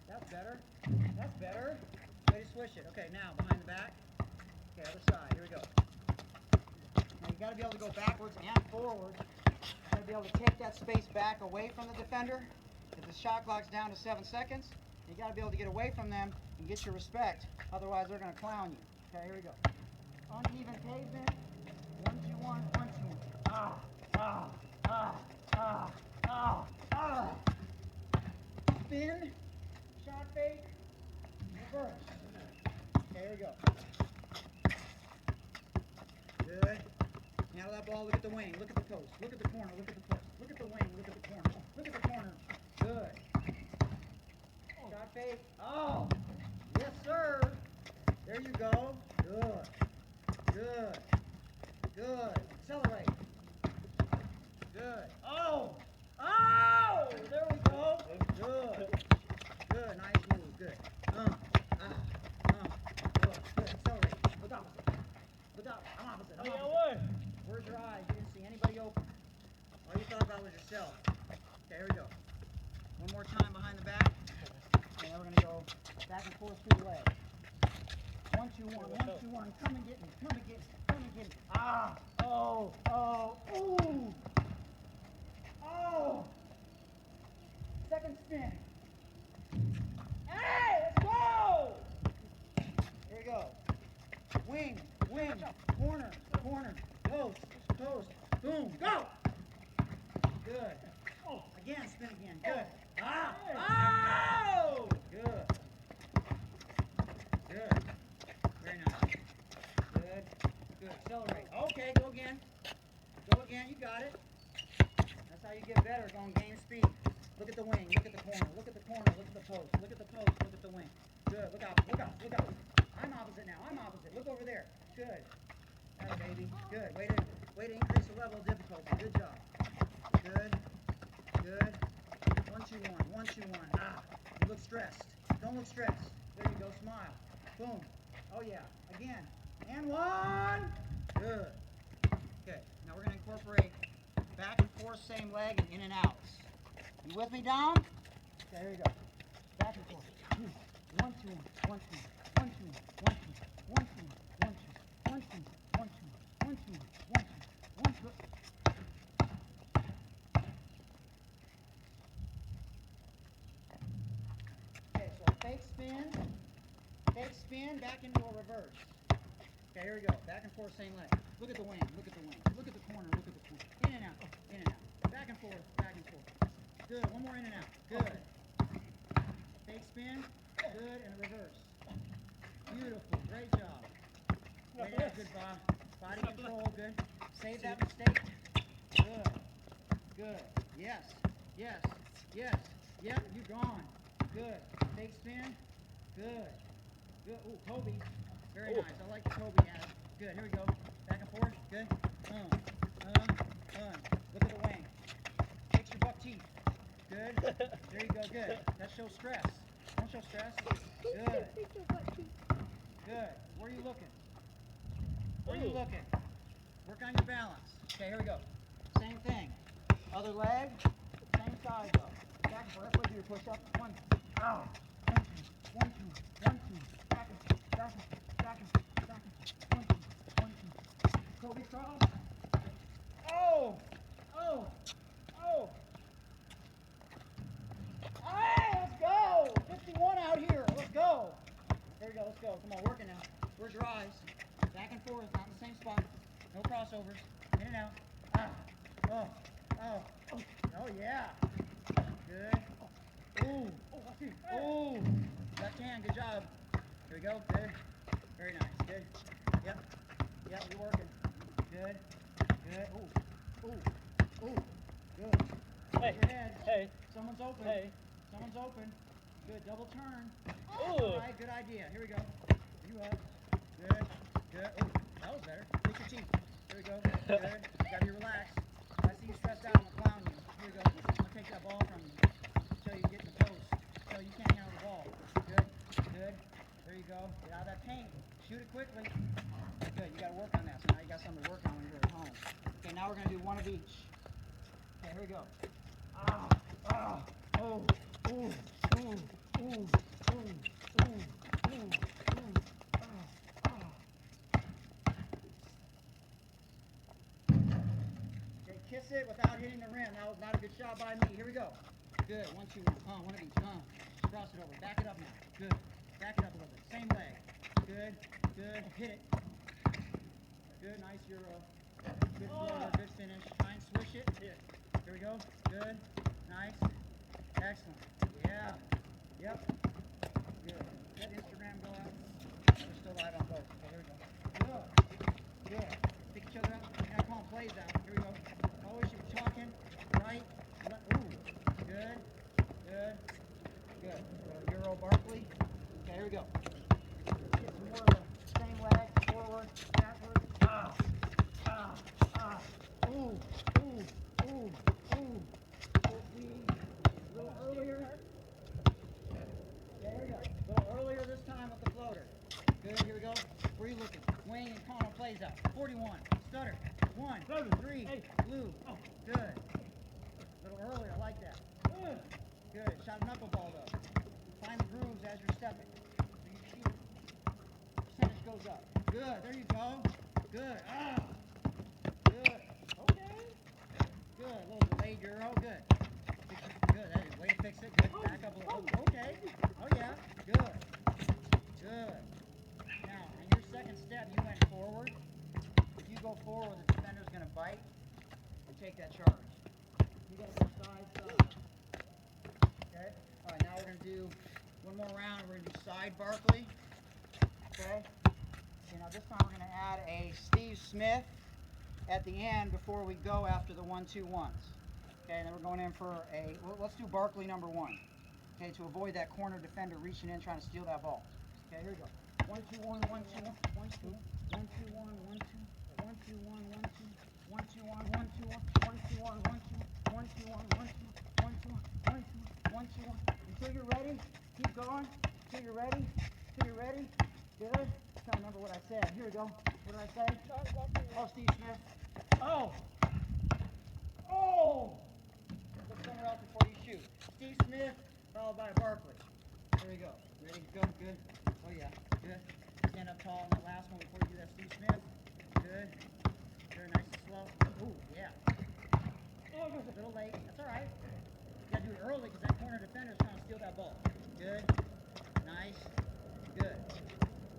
That's better. That's better. Way to swish it. Okay, now behind the back. Okay, other side. Here we go. Now you got to be able to go backwards and forward. You got to be able to take that space back away from the defender. If the shot clock's down to 7 seconds, you got to be able to get away from them and get your respect. Otherwise, they're going to clown you. Okay, here we go. Uneven pavement. 1, 2, 1, 1, 2, 1. Ah, ah, ah, ah, ah, ah. Spin. Shot fake. Reverse. Okay, here we go. Good. Now that ball, look at the wing, look at the post, look at the corner, look at the post, look at the wing, look at the corner, look at the corner. Good. Shot fake. Oh, yes sir. There you go. Good. Good. Good. Accelerate. Good. Oh. Oh, there we go. Good. Good. Nice move. Good. Good. Accelerate. Look opposite. Look out. I'm opposite. I'm opposite. Where's your eyes? You didn't see anybody open. All you thought about was yourself. Okay, here we go. One more time behind the back. And then we're going to go back and forth through the legs. 1, 2, 1, 1, 2, 1. Come and get me. Come and get me. Come and get me. Ah. Oh. Oh. Ooh. Oh. Second spin. Hey, let's go. Here we go. Wing, wing, corner, corner, post, post, boom, go! Good. Oh, again, spin again. Good. Ah! Oh! Good. Good. Very nice. Good. Good. Accelerate. Okay, go again. Go again. You got it. That's how you get better, going game speed. Look at the wing. Look at the corner. Look at the corner. Look at the post. Look at the post. Look at the wing. Good. Look out. Look out. Look out. I'm opposite now. I'm opposite. Look over there. Good. That baby. Good. Way to increase the level of difficulty. Good job. Good. Good. 1, 2, 1. 1, 2, 1. Ah. You look stressed. Don't look stressed. There you go. Smile. Boom. Oh yeah. Again. And 1. Good. Okay. Now we're going to incorporate back and forth, same leg, and in and outs. You with me, Dom? Okay, here we go. Back and forth. 1, 2, 1, 2, 1, 2, 1, 2, 1, 2, 1, 2, 1, 2, 1, 2, 1, 2, 1, 2, 1, 2. Okay, so fake spin, back into a reverse. Okay, here we go. Back and forth, same leg. Look at the wing, look at the wing. Look at the corner, look at the corner. In and out, in and out. Back and forth, back and forth. Good, one more in and out. Good. Fake spin, good, and reverse. Beautiful, great job. Way to good, Bob. Body control, good. Save that mistake. Good, good. Yes, yes, yes. Yep, you gone. Good. Fake spin, good. Good. Ooh, Kobe. Very nice. I like the Kobe has. Good. Here we go. Back and forth. Good. Look at the wing. Fix your buck teeth. Good. There you go. Good. That shows stress. Don't show stress. Good. Good. Where are you looking? Where are you looking? Work on your balance. Okay, here we go. Same thing. Other leg. Same side though. Back and forth. That's way do your push-up. One. Oh. 1, 2. 1, 2. Back and back and back and back and 1, 2. 1, 2. Kobe cross. Oh. Oh. Oh. Alright, let's go. 51 out here. Let's go. There we go. Let's go. Come on, working now. Where's your eyes? Back and forth, not in the same spot. No crossovers. In and out. Ah. Oh. Oh. Oh yeah. Good. Ooh. Ooh. Left hand. Good job. Here we go. Good. Very nice. Good. Yep. Yep. You're working. Good. Good. Ooh. Ooh. Ooh. Good. Hey. Your head. Hey. Someone's open. Hey. Someone's open. Good. Double turn. Ooh. All right. Good idea. Here we go. You up. Good. Good. Ooh. That was better. Fix your teeth. Here we go. Good. You gotta be relaxed. I see you stressed out. I'm gonna clown you. Here we go. I'm gonna take that ball from you until you get in the post. Until you can't handle the ball. Good. Good. There you go. Get out of that paint. Shoot it quickly. Good. You gotta work on that. So now you got something to work on when you're at home. Okay. Now we're gonna do one of each. Okay. Here we go. Ah. Ah. Oh. Ooh. Ooh. Ooh. Ooh. Ooh. Ooh. Ooh. Kiss it without hitting the rim. That was not a good shot by me. Here we go. Good. 1, 2, 1. One of each. Cross it over. Back it up now. Good. Back it up a little bit. Same leg. Good. Good. Hit it. Good. Nice Euro. Good floater. Good finish. Try and swish it. Here we go. Good. Nice. Excellent. Yeah. Yep. Good. Let Instagram go out. We're still live on both. Okay, here we go. Good. Good. Pick each other up. I call them plays out. Here we go. Always should be talking. Right. Ooh. Good. Good. Good. Euro Barkley. Okay, here we go. Get some more of the same leg. Forward. Backward. Ah. Ah. Ah. Ooh. Ooh. Ooh. Ooh. A little earlier. Yeah, here we go. A little earlier this time with the floater. Good. Here we go. Where are you looking? Wing and Connell plays out. 41. Stutter. 1, 3. Blue. Oh, good. A little earlier. I like that. Good. Shot a knuckleball though. Find the grooves as you're stepping. So you shoot. Percentage goes up. Good. There you go. Good. Ah. Good. Okay. Good. A little delayed Euro. Good. Good. That is way to fix it. Good. Back up a little. Oh, okay. Oh yeah. Good. Good. Now, in your second step, you went forward. If you go forward, the defender's going to bite and take that charge. You got to go side, side. Okay? All right, now we're going to do one more round. We're going to do side Barkley. Okay? Okay, now this time we're going to add a Steve Smith at the end before we go after the 1-2-1s. Okay, and then we're going in for a, let's do Barkley number 1. Okay, to avoid that corner defender reaching in trying to steal that ball. Okay, here we go. 1-2-1, 1-2-1, 1-2, 1-2-1, 1-2, 1-2-1, 1-2, 1-2-1, 1-2-1, 1-2-1, 1-2, 1-2-1, 1-2, 1-2, 1-2, 1-2-1. Until you're ready, keep going. Until you're ready. Until you're ready. Good. I'm trying to remember what I said. Here we go. What did I say? Oh, Steve Smith. Oh. Oh. Look somewhere else before you shoot. Steve Smith, followed by Barkley. There we go. Ready? Go. Good. Oh yeah. Good. Stand up tall on the last one before you do that, Steve Smith. Good. Very nice and slow. Ooh, yeah. Oh, it was a little late. That's all right. You got to do it early because that corner defender is trying to steal that ball. Good. Nice. Good.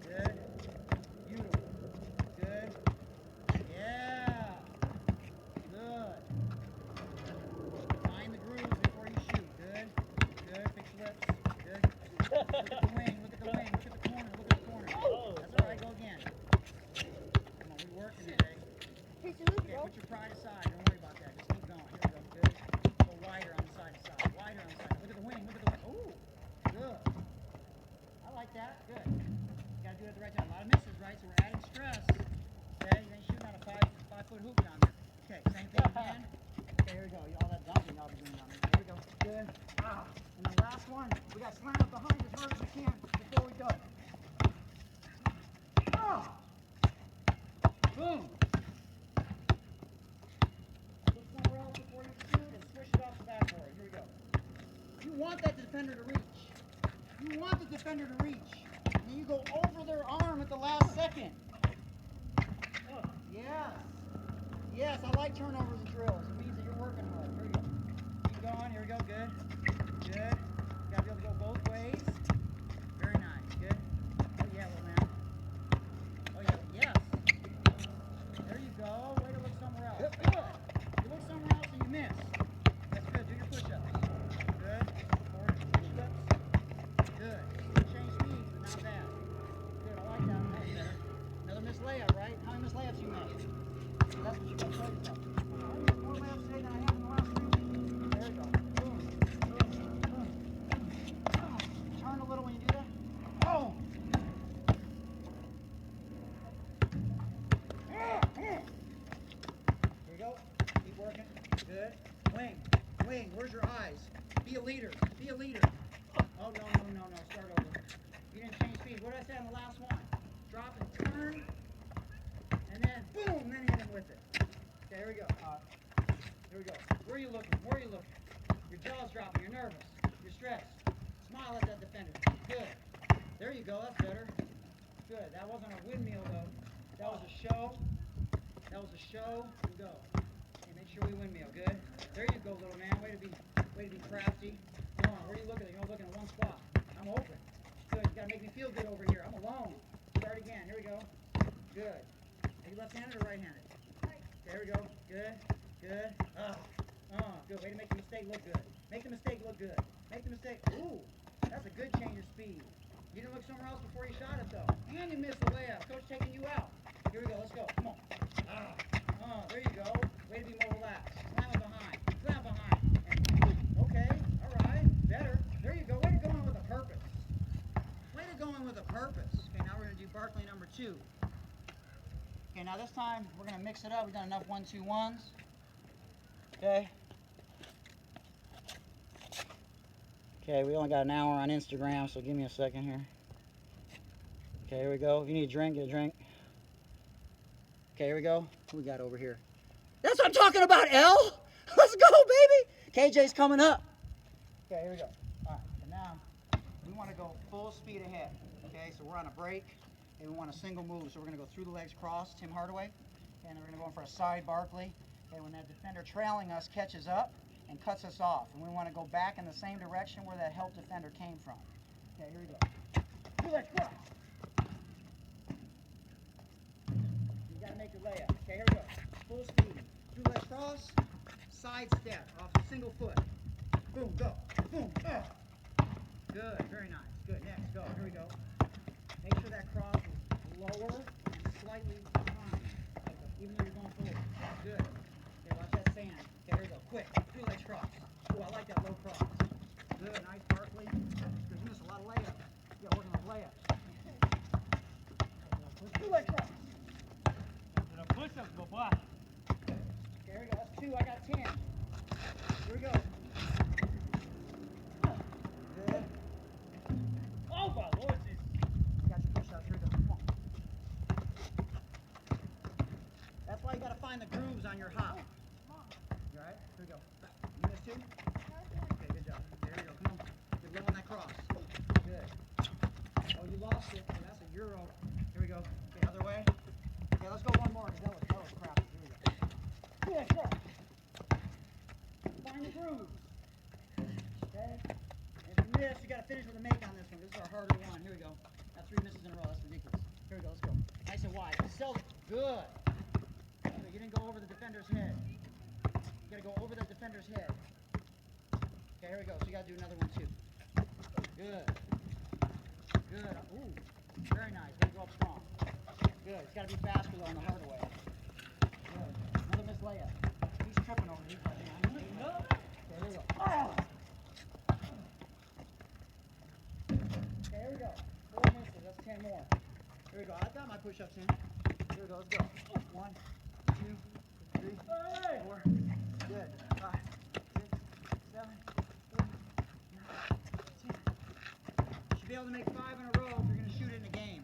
Good. Beautiful. like that. Good. You gotta do it at the right time. A lot of misses, right? So we're adding stress. Okay, you ain't shooting on a 5-foot hoop down there. Okay, same thing again. Okay, here we go. All that dumping y'all be doing down there. Here we go. Good. Ah. And the last one, we got to slam it behind as hard as we can before we go. Ah. Boom. Look somewhere else before you shoot and swish it off the backboard. Here we go. You want that defender to reach. You want the defender to reach. And then you go over their arm at the last second. Yes. Yes, I like turnovers and drills. It means that you're working hard. Here we go. Keep going. Here we go. Good. Good. You gotta be able to go both ways. Very nice. Good. Oh yeah, little man. Oh yeah. Yes. There you go. Way to look somewhere else. Good. You look somewhere else and you miss. That's good. Do your push-ups. Good. Forward. Push-ups. Good. Change speeds, but not bad. Good. I like that. That was better. Another missed layup, right? How many missed layups you missed? So that's what you got to tell yourself. I missed more layups today than I have in the last 3 weeks. There you go. Boom. Boom. Boom. Turn a little when you do that. Oh! Here you go. Keep working. Good. Wing. Wing. Where's your eyes? Be a leader. Be a leader. Oh, no. Start over. You didn't change speed. What did I say on the last one? Drop and turn. And then, boom, then hit him with it. Okay, here we go. Here we go. Where are you looking? Where are you looking? Your jaw's dropping. You're nervous. You're stressed. Smile at that defender. Good. There you go. That's better. Good. That wasn't a windmill, though. That was a show. That was a show. Go. Okay, make sure we windmill. Good. There you go, little man. Way to be crafty. Come on. Where are you looking at? You're not looking at one spot. I'm open. Good. You got to make me feel good over here. I'm alone. Start again. Here we go. Good. Are you left-handed or right-handed? Right. There we go. Good. Good. Good. Way to make the mistake look good. Make the mistake look good. Make the mistake. Ooh, that's a good change of speed. You didn't look somewhere else before you shot it, though. And you missed the layup. Coach taking you out. Here we go. Let's go. Come on. There you go. Way to be more relaxed. Slam it behind. Slam it behind. And, okay. All right. Better. There you go. Way to go in with a purpose. Way to go in with a purpose. Okay, now we're going to do Barkley number 2. Okay, now this time we're going to mix it up. We've done enough 1-2-1s. Okay. Okay, we only got an hour on Instagram, so give me a second here. Okay, here we go. If you need a drink, get a drink. Okay, here we go. Who we got over here? That's what I'm talking about, L! Let's go, baby! KJ's coming up. Okay, here we go. All right, and now we want to go full speed ahead. Okay, so we're on a break. And we want a single move, so we're going to go through the legs cross, Tim Hardaway, and then we're going to go in for a side Barkley. And when that defender trailing us catches up and cuts us off, and we want to go back in the same direction where that help defender came from. Okay, here we go. Through legs cross. You got to make your layup. Okay, here we go. Full speed. Through legs cross, side step off a single foot. Boom, go. Boom. Good, very nice. Good. Next, go. Here we go. Make sure that cross is lower and slightly behind, even though you're going forward. Good. Okay, watch that sand. Okay, here we go. Quick. 3 legs cross. Ooh, I like that low cross. Good. Nice, Barkley. Because you missed a lot of layups. You got working with layups. 2 legs cross. The push-ups go by. Okay, here we go. That's 2. I got 10. Here we go. Good. Oh my Lord Jesus. Got your push-ups. Here we go. Come on. That's why you got to find the grooves on your hop. You all right? Here we go. You missed 2? Okay, good job. There you go. Come on. You're low on that cross. Good. Oh, you lost it. Oh, that's a Euro. Here we go. Okay, other way. Okay, let's go one more. That was crap. Here we go. Yeah, sure. Find the grooves. Okay? If you miss, you got to finish with a make on this one. This is our harder one. Here we go. That's 3 misses in a row. That's ridiculous. Here we go. Let's go. Nice and wide. Sell it. Good. You didn't go over the defender's head. You got to go over the defender's head. Okay, here we go. So you got to do another one too. Good. Good. Ooh. Very nice. Way to go up strong. Good. It's got to be faster though on the harder way. Good. Another missed layup. He's tripping over these. Okay, here we go. Oh! Okay, here we go. 4 misses, that's 10 more. Here we go. I've got my push-ups in. Here we go, let's go. 1, 2, 3, 4. Good. 5, 6, 7, 8, 9, 10. You should be able to make 5 in a row if you're going to shoot it in a game.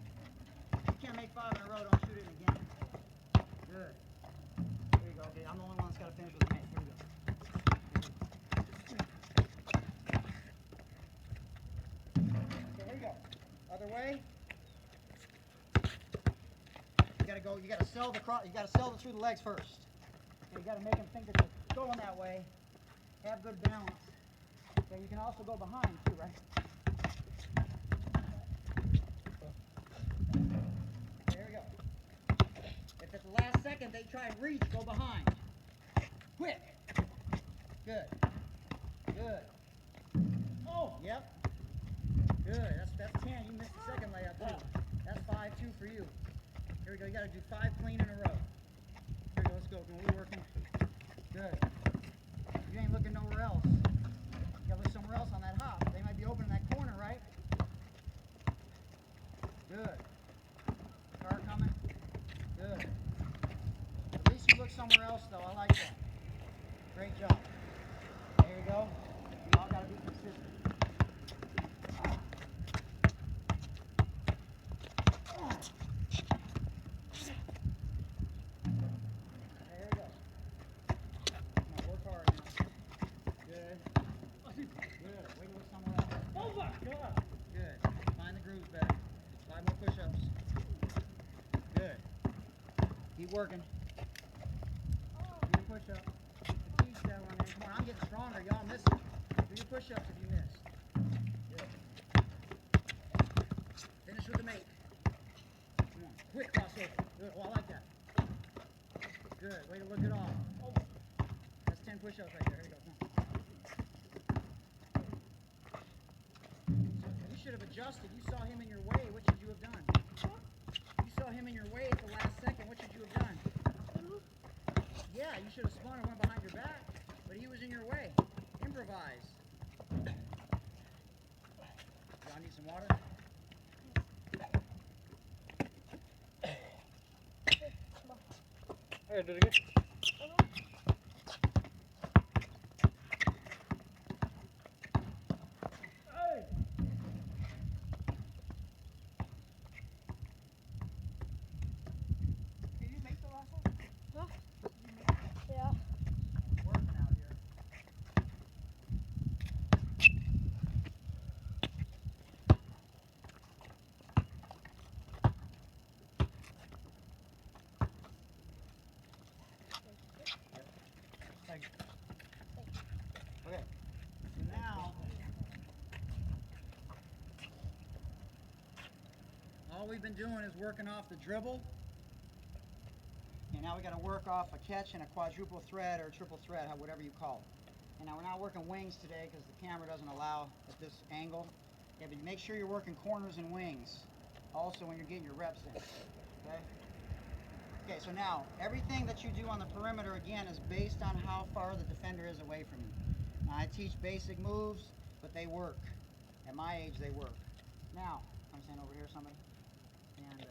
If you can't make 5 in a row, don't shoot it in a game. Good. Here you go. Okay, I'm the only one that's got to finish with a mate. Here we go. Okay, here you go. Other way. You gotta sell the through the legs first. Okay, you gotta make them think that you're going that way. Have good balance. Okay, you can also go behind too, right? There we go. If at the last second they try and reach, go behind. Quick. Good. Good. Oh, yep. Good. That's 10. You missed the second layup too. That's 5-2 for you. Here we go. You got to do 5 clean in a row. Here we go. Let's go. We're working. Good. You ain't looking nowhere else. You got to look somewhere else on that hop. They might be open in that corner, right? Good. Car coming. Good. At least you look somewhere else, though. I like that. Great job. There you go. You all got to be consistent. Keep working. Do your push-up. Fatigue that one there. Come on, I'm getting stronger. Y'all missing. Do your push-ups if you missed. Good. Finish with the mate. Come on. Quick crossover. Good. Oh, I like that. Good. Way to look it off. That's 10 push-ups right there. Here you go. Come on. You should have adjusted. You saw him in your way. What should you have done? You saw him in your way at the last second. What should you have done? Yeah, you should have spun and went behind your back, but he was in your way. Improvise. Y'all need some water? Hey, did it good? Okay, so now, all we've been doing is working off the dribble, and now we got to work off a catch and a quadruple thread or a triple thread, whatever you call it. And now we're not working wings today because the camera doesn't allow at this angle. Yeah, but make sure you're working corners and wings also when you're getting your reps in, okay? Okay, so now, everything that you do on the perimeter, again, is based on how far the defender is away from you. Now, I teach basic moves, but they work. At my age, they work. Now, I'm standing over here, somebody. And,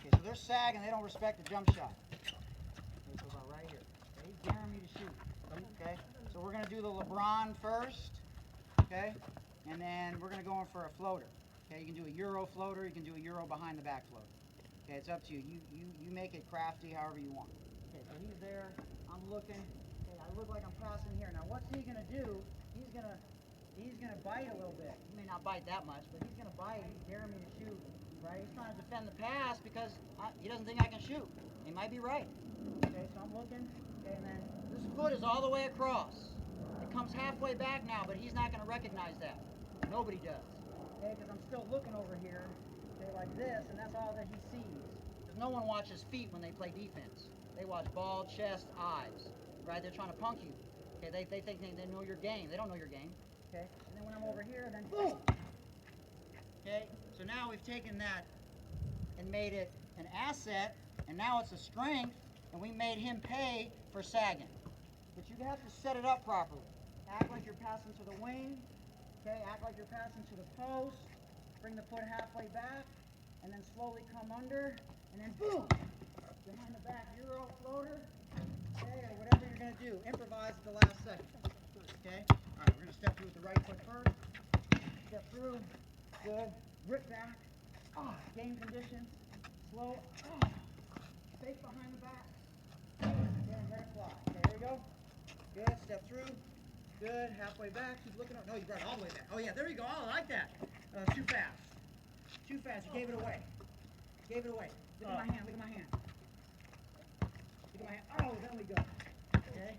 okay, so they're sagging, they don't respect the jump shot. Okay, so about right here. Okay, he's daring me to shoot. Okay, so we're going to do the LeBron first, okay? And then we're going to go in for a floater. Okay, you can do a Euro floater, you can do a Euro behind the back floater. Okay, it's up to you. You make it crafty however you want. Okay, so he's there. I'm looking. Okay, I look like I'm passing here. Now, what's he gonna do? He's gonna bite a little bit. He may not bite that much, but he's gonna bite. He's daring me to shoot. Right? He's trying to defend the pass because he doesn't think I can shoot. He might be right. Okay, so I'm looking. Okay, and then this foot is all the way across. It comes halfway back now, but he's not gonna recognize that. Nobody does. Okay, because I'm still looking over here. Okay, like this, and that's all that he sees. Because no one watches feet when they play defense. They watch ball, chest, eyes. Right? They're trying to punk you. Okay, they think they know your game. They don't know your game. Okay, and then when I'm over here, then boom! Okay, so now we've taken that and made it an asset, and now it's a strength, and we made him pay for sagging. But you have to set it up properly. Act like you're passing to the wing. Okay, act like you're passing to the post. bring the foot halfway back, and then slowly come under, and then boom! Behind the back Euro floater, okay, or whatever you're going to do. Improvise at the last second, okay? All right, we're going to step through with the right foot first. Step through, good. Rip back, game conditions, slow, fake behind the back, and let it fly. Okay, here we go. Good, step through, good, halfway back, keep looking up. No, you brought it all the way back. Oh yeah, there you go, oh, I like that. Too fast. Too fast, you gave it away. Gave it away. Look at my hand, look at my hand. Look at my hand. Oh, there we go. Okay?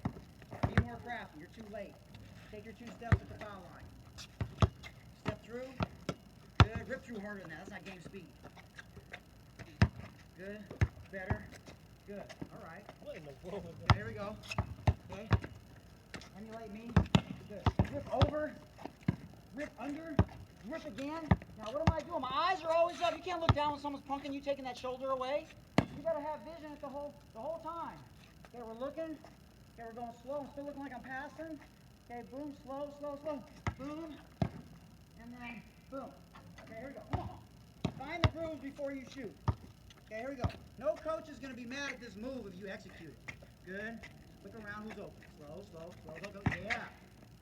Be more crafty, you're too late. Take your 2 steps at the foul line. Step through. Good. Rip through harder than that. That's not game speed. Good. Better. Good. All right. What in the world? Here we go. Okay. Emulate me. Good. Rip over. Rip under. Rip again. Now what am I doing? My eyes are always up. You can't look down when someone's punking you, taking that shoulder away. You gotta have vision at the whole time. Okay, we're looking. Okay, we're going slow. I'm still looking like I'm passing. Okay, boom, slow, slow, slow. Boom. And then boom. Okay, here we go. Come on. Find the grooves before you shoot. Okay, here we go. No coach is going to be mad at this move if you execute it. Good. Look around who's open. Slow, slow, slow, slow, go. Yeah.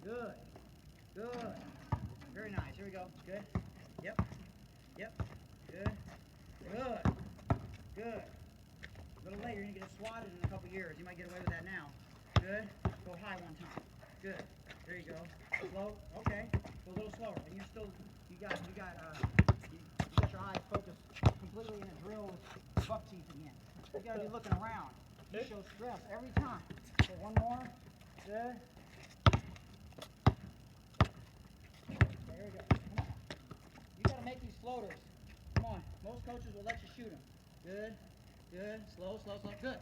Good. Good. Very nice. Here we go. Good. Yep. Yep. Good. Good. Good. A little later, you're going to get swatted in a couple years. You might get away with that now. Good. Go high one time. Good. There you go. Slow. Okay. Go a little slower. And you're still, you got your eyes focused completely in a drill with buck teeth again. You got to be looking around. You show stress every time. Okay, one more. Good. There you go. Come on. You got to make these floaters. Come on. Most coaches will let you shoot them. Good. Good. Slow, slow, slow. Good.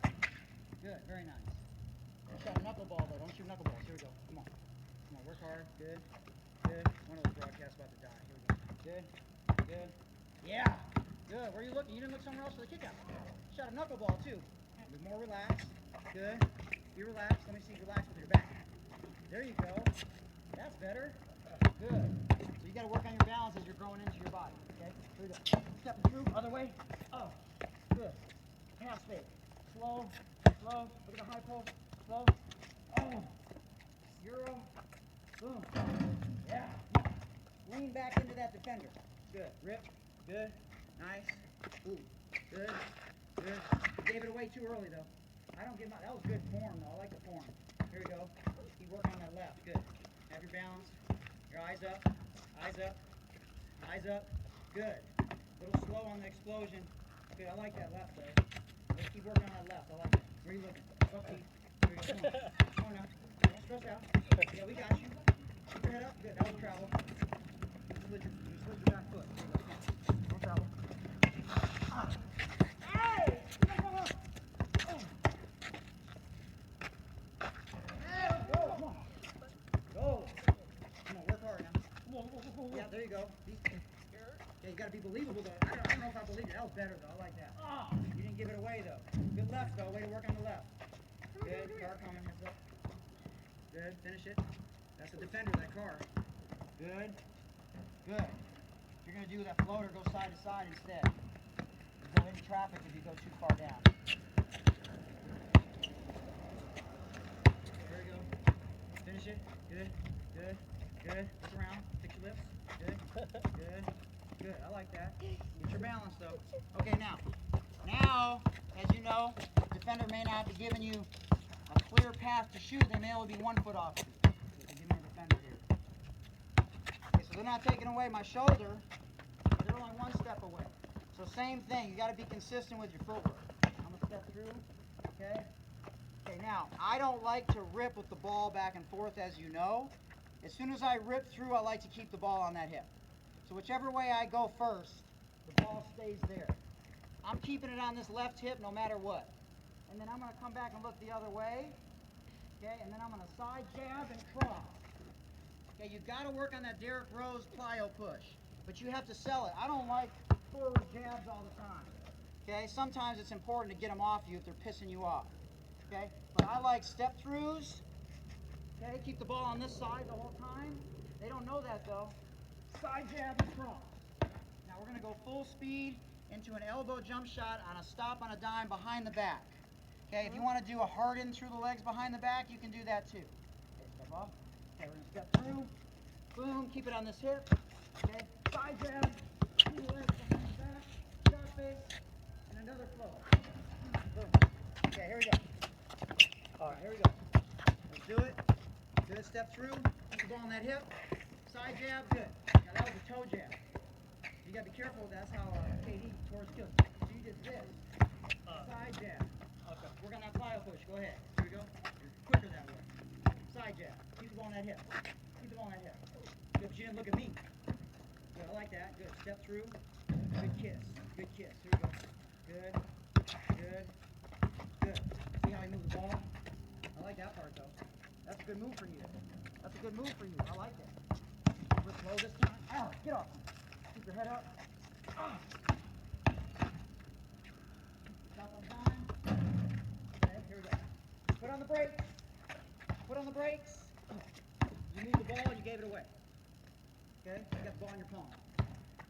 Good. Very nice. You shot a knuckleball though. Don't shoot knuckleballs. Here we go. Come on. Come on. Work hard. Good. Good. One of those broadcasts about to die. Here we go. Good. Good. Yeah. Good. Where are you looking? You didn't look somewhere else for the kickout. Shot a knuckleball too. Be more relaxed. Good. Be relaxed. Let me see you relax with your back. There you go. That's better. Good. So you got to work on your balance as you're growing into your body. Okay. Here we go. Stepping through. Other way. Oh. Good. Half fake. Slow. Slow. Look at the high post. Slow. Oh. Euro. Boom. Yeah. Lean back into that defender. Good. Rip. Good. Nice. Ooh. Good. Good. You gave it away too early though. I don't give my, that was good form though. I like the form. Here we go. Keep working on that left. Good. Have your balance. Your eyes up. Eyes up. Eyes up. Good. A little slow on the explosion. Good. I like that left though. Let's keep working on that left. I like it. Where are you looking? Buck teeth. Here we go. Come on. Come on now. Don't stress out. Yeah, we got you. Keep your head up. Good. That was travel. You slid your back foot. Here we go. Come on. Don't travel. Hey! Come on. Oh. There we go. Come on. Go. Come on. Work hard now. Yeah, there you go. Yeah, you got to be believable though. I don't know if I believe it. That was better though. I like that. You didn't give it away though. Good left though. Way to work on the left. Good. Car coming. Heads up. Good. Finish it. That's the defender, that car. Good. Good. If you're going to do that floater, go side to side instead. You go into traffic if you go too far down. There we go. Finish it. Good. Good. Good. Look around. Fix your lips. Good. Good. Good. I like that. Get your balance though. Okay, now. Now, as you know, the defender may not be giving you a clear path to shoot. They may only be 1 foot off of you. Give me a defender here. Okay, so they're not taking away my shoulder. They're only 1 step away. So same thing. You got to be consistent with your footwork. I'm going to step through. Okay. Okay, now, I don't like to rip with the ball back and forth, as you know. As soon as I rip through, I like to keep the ball on that hip. So whichever way I go first, the ball stays there. I'm keeping it on this left hip no matter what. And then I'm going to come back and look the other way. Okay, and then I'm going to side jab and cross. Okay, you've got to work on that Derrick Rose plyo push. But you have to sell it. I don't like forward jabs all the time. Okay, sometimes it's important to get them off you if they're pissing you off. Okay, but I like step throughs. Okay, keep the ball on this side the whole time. They don't know that though. Side jab and cross. go full speed into an elbow jump shot on a stop on a dime behind the back. Okay, if you want to do a hard in through the legs behind the back, you can do that too. Okay, step off. Okay, we're going to step through. Boom, keep it on this hip. Okay, side jab, two legs behind the back, shot face, and another flow. Boom. Okay, here we go. All right, here we go. Let's do it. Good, step through. Keep the ball on that hip. Side jab, good. Now that was a toe jab. You gotta be careful. That's how KD tore his Achilles. So you did this. Side jab. Okay. Work on that plyo push. Go ahead. Here we go. You're quicker that way. Side jab. Keep the ball on that hip. Keep the ball on that hip. Good, but you didn't look at me. Good, I like that. Good. Step through. Good kiss. Good kiss. Here we go. Good. Good. Good. See how he moved the ball? I like that part though. That's a good move for you. That's a good move for you. I like it. We're slow this time. Oh, get off me. Keep your head up. Oh. Stop on time. Okay, here we go. Put on the brakes. Put on the brakes. You moved the ball, you gave it away. Okay? You got the ball in your palm.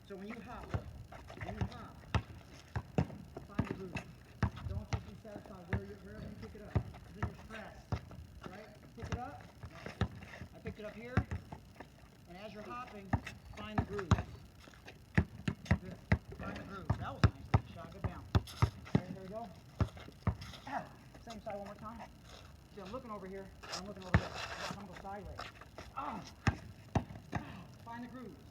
So when you hop, find the groove. Don't just be satisfied wherever you pick it up. Then you're stressed. Right? Pick it up. I picked it up here. And as you're hopping, find the groove. Good. Find the groove. That was a nice little shot. Good down. Okay, here we go. Same side one more time. See, I'm looking over here. I'm looking over there. I'm going to go sideways. Find the grooves.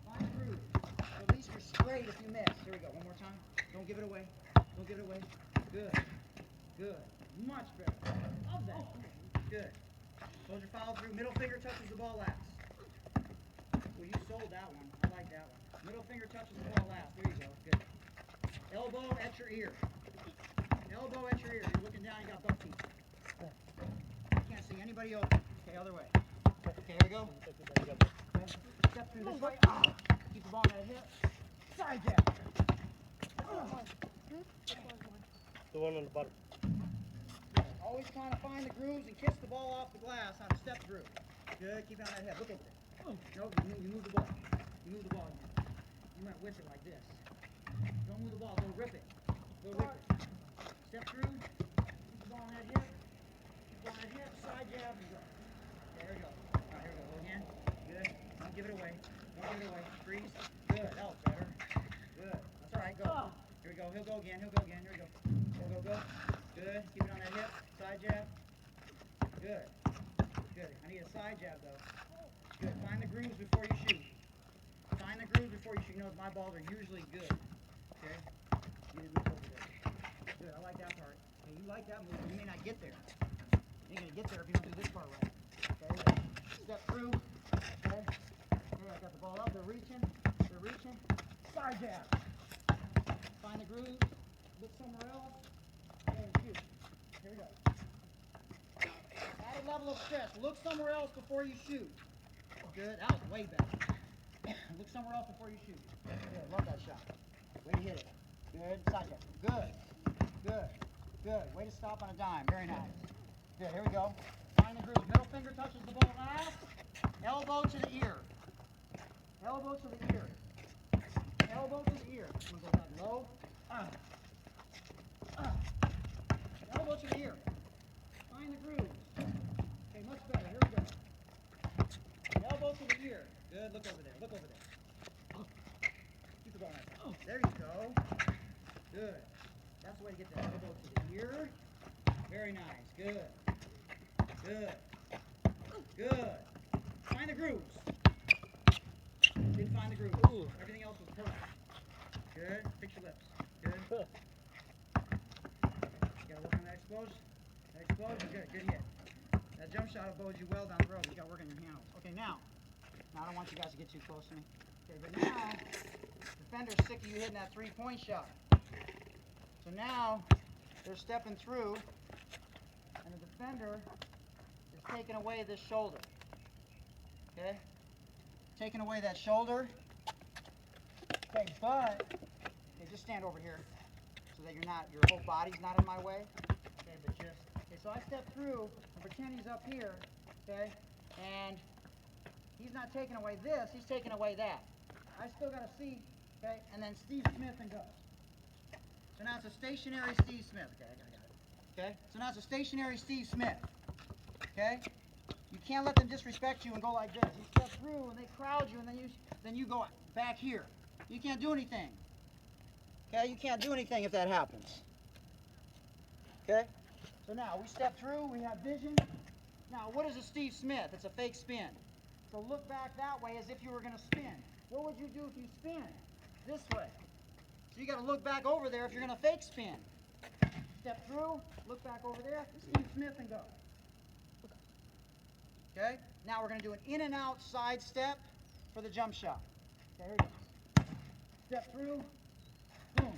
Find the grooves. So at least you're straight if you miss. Here we go. One more time. Don't give it away. Don't give it away. Good. Good. Much better. Love that. Good. Close your follow through. Middle finger touches the ball last. Well, you sold that one. I like that one. Middle finger touches the ball last. There you go. Good. Elbow at your ear. Elbow at your ear. You're looking down. You got buck teeth. You can't see anybody open. Okay, other way. Okay, here we go. Okay. Step through this way. Keep the ball on that hip. Side jab. The one on the bottom. Always trying to find the grooves and kiss the ball off the glass on a step through. Good. Keep it on that hip. Look over there. No, you move the ball. You move the ball again. You went with it like this. Don't move the ball. Go rip it. Go rip it. Step through. Keep the ball on that hip. Keep the ball on that hip. Side jab and go. Okay, here we go. All right, here we go. Go again. Good. Don't give it away. Don't give it away. Freeze. Good. That was better. Good. That's all right. Go. Here we go. He'll go again. He'll go again. Here we go. Go, go, go. Good. Keep it on that hip. Side jab. Good. Good. I need a side jab though. Good. Find the grooves before you shoot. Find the grooves before you shoot. You know, my balls are usually good. Okay? You didn't look over there. Good. I like that part. Okay, you like that move. You may not get there. You ain't gonna get there if you don't do this part right. Okay? Step through. Okay? Here, I got the ball up. They're reaching. They're reaching. Side jab. Find the grooves. Look somewhere else. And shoot. Here we go. Added level of stress. Look somewhere else before you shoot. Good. That was way better. Look somewhere else before you shoot. Good. Love that shot. Way to hit it. Good. Side jab. Good. Good. Good. Way to stop on a dime. Very nice. Good. Here we go. Find the groove. Middle finger touches the ball last. Elbow to the ear. Elbow to the ear. Elbow to the ear. I'm going to go down low. Elbow to the ear. Find the grooves. Okay, much better. Here we go. Elbow to the ear. Good. Look over there. Look over there. Keep the ball nice. There you go. Good. That's the way to get that elbow to the ear. Very nice. Good. Good. Good. Find the grooves. Didn't find the grooves. Everything else was perfect. Good. Fix your lips. Good. You gotta work on that explosion. That explosion. Good. Good hit. That jump shot will bode you well down the road. You gotta work on your handles. Okay, now I don't want you guys to get too close to me. Okay, but now defender's sick of you hitting that three-point shot. So now they're stepping through, and the defender is taking away this shoulder. Okay? Taking away that shoulder. Okay, but just stand over here so that your whole body's not in my way. Okay, but so I step through and pretend he's up here, okay? And he's not taking away this, he's taking away that. I still got to see, okay, and then Steve Smith and go. So now it's a stationary Steve Smith. Okay, I got it. Okay, so now it's a stationary Steve Smith. Okay, you can't let them disrespect you and go like this. You step through and they crowd you, and then you go back here. You can't do anything. Okay, you can't do anything if that happens. Okay, so now we step through. We have vision. Now, what is a Steve Smith? It's a fake spin. So look back that way as if you were going to spin. What would you do if you spin? This way. So you got to look back over there if you're going to fake spin. Step through, look back over there, Steve Smith and go. Okay? Now we're going to do an in and out side step for the jump shot. Okay, here we go. Step through, boom.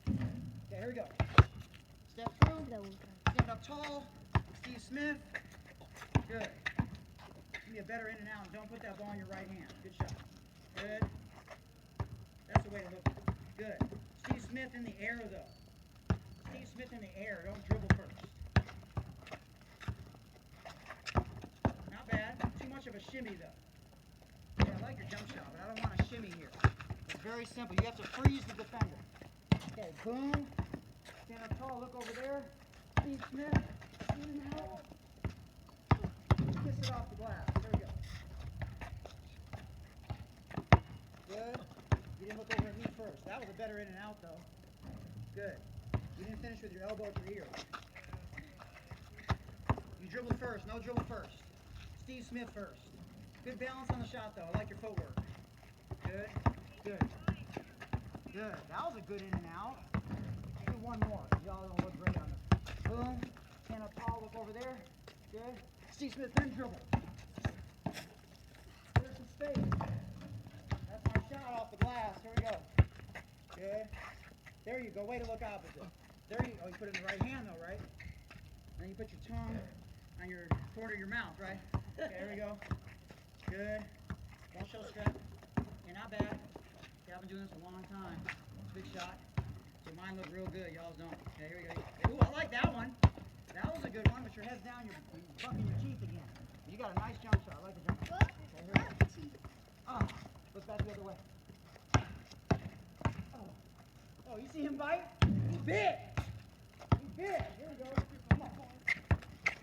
Okay, here we go. Step through, stand up tall, Steve Smith. Good. Give me a better in and out. Don't put that ball in your right hand. Good shot. Good. That's the way to look at it. Good. Steve Smith in the air, though. Steve Smith in the air. Don't dribble first. Not bad. Too much of a shimmy, though. Yeah, I like your jump shot, but I don't want a shimmy here. It's very simple. You have to freeze the defender. Okay, boom. Stand up tall. Look over there. Steve Smith. In and out. Kiss it off the glass. There we go. Good. You didn't look over at me first. That was a better in and out, though. Good. You didn't finish with your elbow at your ear. You dribble first. No dribble first. Steve Smith first. Good balance on the shot, though. I like your footwork. Good. Good. Good. That was a good in and out. Do one more. Y'all don't look great on this. Boom. Stand up tall. Look over there. Good. Steve Smith, then dribble. There's some space. That's my shot off the glass. Here we go. Good. There you go. Way to look opposite. There you go. You put it in the right hand, though, right? Then you put your tongue on your corner of your mouth, right? Okay, there we go. Good. Don't show stress. Okay, not bad. Okay, I've been doing this a long time. Good shot. So mine look real good. Y'all's don't. Okay, here we go. Ooh, I like that one. That was a good one, but your head's down, you're bucking your teeth again. You got a nice jump shot. I like the jump shot. Okay, here we go. Look back the other way. Oh, you see him bite? He bit. He bit. Here we go. Come on.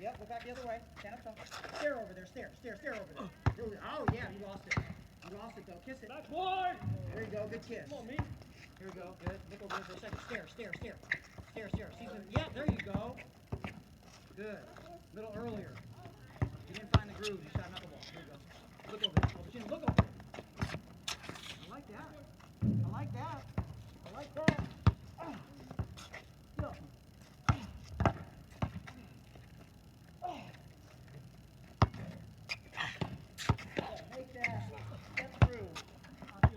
Yep, look back the other way. Stand up tall. Stare over there. Stare over there. Oh, yeah, you lost it. You lost it, though. Kiss it. Back boy! There you go. Good kiss. Come on, me. Here we go. Good. Look over there for a second. Stare. See some, yeah, there you go. Good. A little earlier. You didn't find the groove. You shot knuckleball. Here you go. Look over there. Oh, Jim, look over there. I like that. I like that. I like that. Go. Make that. Step through.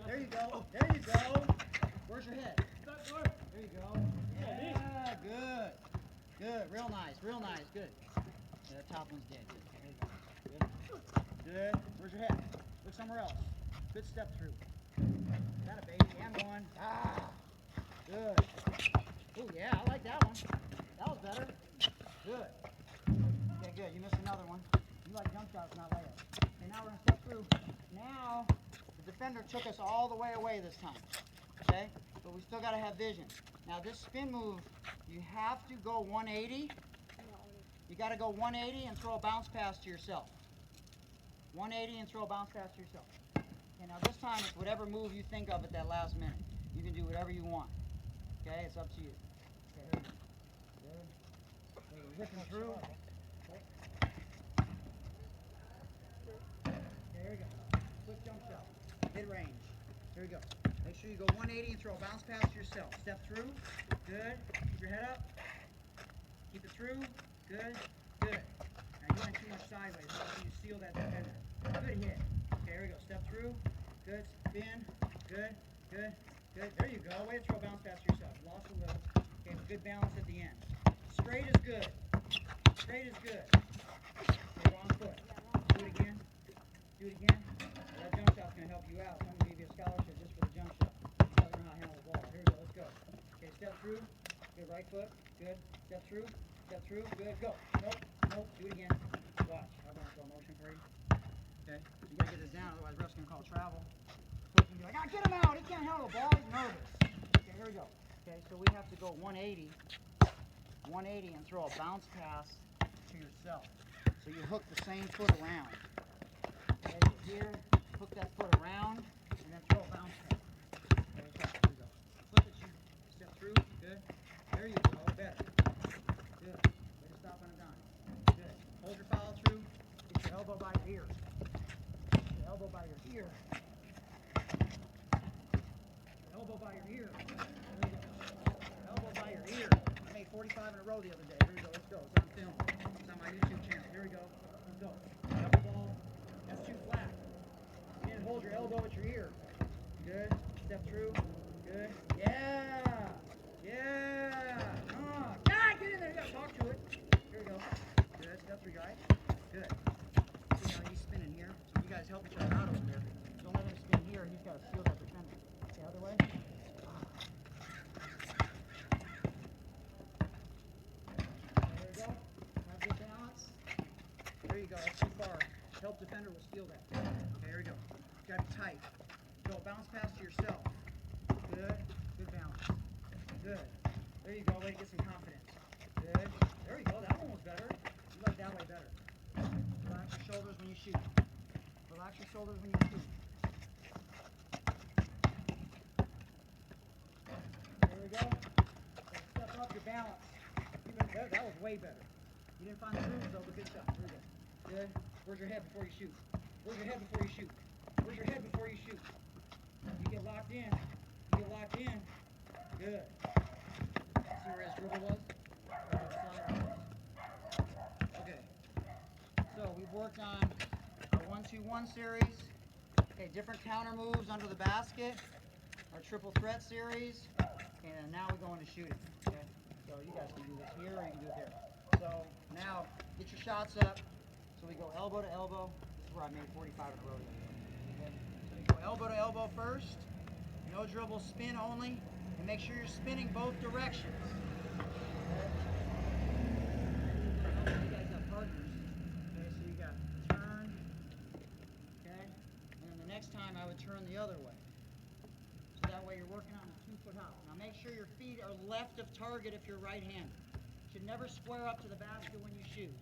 There you go. There you go. Where's your head? There you go. Yeah, good. Good. Real nice. Good. Yeah, that top one's dead. Good. There you go. Good. Where's your head? Look somewhere else. Good step through. Got a baby. And one. Good. Oh, yeah, I like that one. That was better. Good. Okay, good. You missed another one. You like jump shots, not layups. Okay, now we're going to step through. Now, the defender took us all the way away this time. Okay? But we still got to have vision. Now, this spin move, you have to go 180. You got to go 180 and throw a bounce pass to yourself. 180 and throw a bounce pass to yourself. Okay, now this time it's whatever move you think of at that last minute. You can do whatever you want. Okay, it's up to you. Okay, here we go. Good. We're ripping through. Okay, here we go. Quick jump shot. Mid-range. Here we go. Make sure you go 180 and throw a bounce pass to yourself. Step through. Good. Keep your head up. Keep it through. Good. Good. Now you went too much sideways. So you seal that defender. Good hit. Okay, here we go. Step through. Good. Spin. Good. Good. Good. There you go. Way to throw a bounce pass to yourself. Lost a little. Okay, good balance at the end. Straight is good. Straight is good. Okay, wrong foot. Do it again. Do it again. Well, that jump shot's going to help you out. So I'm going to give you a scholarship just for the jump shot. You don't know how to handle the ball. Here we go. Let's go. Okay, step through. Good. Right foot. Good. Step through. Step through. Good. Go. Nope. Nope. Do it again. Watch. I'm going to throw a motion for you. Okay? So you gotta get this down, otherwise ref's gonna call travel. Coach can be like, ah, get him out, he can't handle the ball, he's nervous. Okay, here we go. Okay, so we have to go 180 and throw a bounce pass to yourself. So you hook the same foot around. Okay, so here, hook that foot around, and then throw a bounce pass. Okay, so here we go. Flip it, shoot, step through, good. There you go, better. Good. Way to stop on a dime. Good. Hold your follow through, get your elbow by your ear. Get your elbow by your ear. Your elbow by your ear. There you go. Elbow by your ear. I made 45 in a row the other day. Here we go, let's go. It's on film. It's on my YouTube channel. Here we go. Let's go. Double ball. That's too flat. And hold your elbow at your ear. Good. Step through. Good. Yeah. Yeah. God, get in there. You gotta talk to it. Here we go. Good. Step through, guys. Good. See how he's spinning here? So you guys help each other out over there. Don't let him spin here. He's got to steal that defender. The other way. There we go. Have good balance. There you go. That's too far. Help defender will steal that. Okay, here we go. You gotta be tight. Go. Bounce pass to yourself. Good. Good balance. Good. There you go. Way to get some confidence. Good. There you go. That one was better. You like that way better. Relax your shoulders when you shoot. Relax your shoulders when you shoot. There we go. Step up your balance. That was way better. You didn't find the grooves though, but good shot. Here we go. Good. Where's your head before you shoot? Where's your head before you shoot? Where's your head before you shoot? You get locked in. You get locked in. Good. See where his dribble was? Okay. So we've worked on our 1-2-1 series. Okay, different counter moves under the basket. Our triple threat series. And now we go into shooting. Okay. So you guys can do this here or you can do it there. So now get your shots up. So we go elbow to elbow. This is where I made 45 in a row. Okay. So you go elbow to elbow first. No dribble, spin only. And make sure you're spinning both directions. Okay. You guys have partners. Okay, so you got turn. Okay. And then the next time I would turn the other way. So that way you're working on a 2-foot hop. Now make sure your feet are left of target if you're right-handed. Should never square up to the basket when you shoot.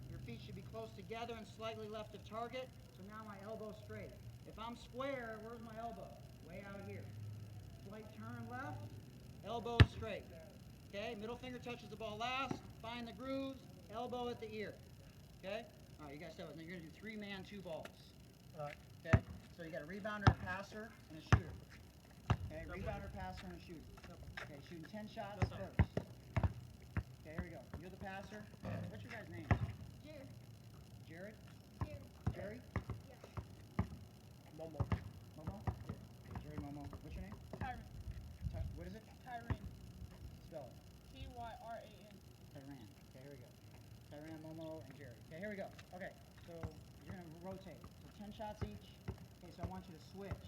Your feet should be close together and slightly left of target. So now my elbow's straight. If I'm square, where's my elbow? Way out here. Slight turn left, elbow straight. Okay, middle finger touches the ball last. Find the grooves, elbow at the ear. Okay? All right, you guys have it. Now you're going to do 3-man, 2 balls. Okay? So you got a rebounder, a passer, and a shooter. Okay, rebounder, passer, and a shooter. Okay, shooting 10 shots first. Okay, here we go. You're the passer. What's your guys' name? Jared. Jared? Jared. Jerry? Yeah. Momo. Momo? Yeah. Jerry Momo. What's your name? Tyran. What is it? Tyran. Spell it. Tyran. Tyran. Okay, here we go. Tyran, Momo, and Jerry. Okay, here we go. Okay, so you're going to rotate. So 10 shots each. Okay, so I want you to switch.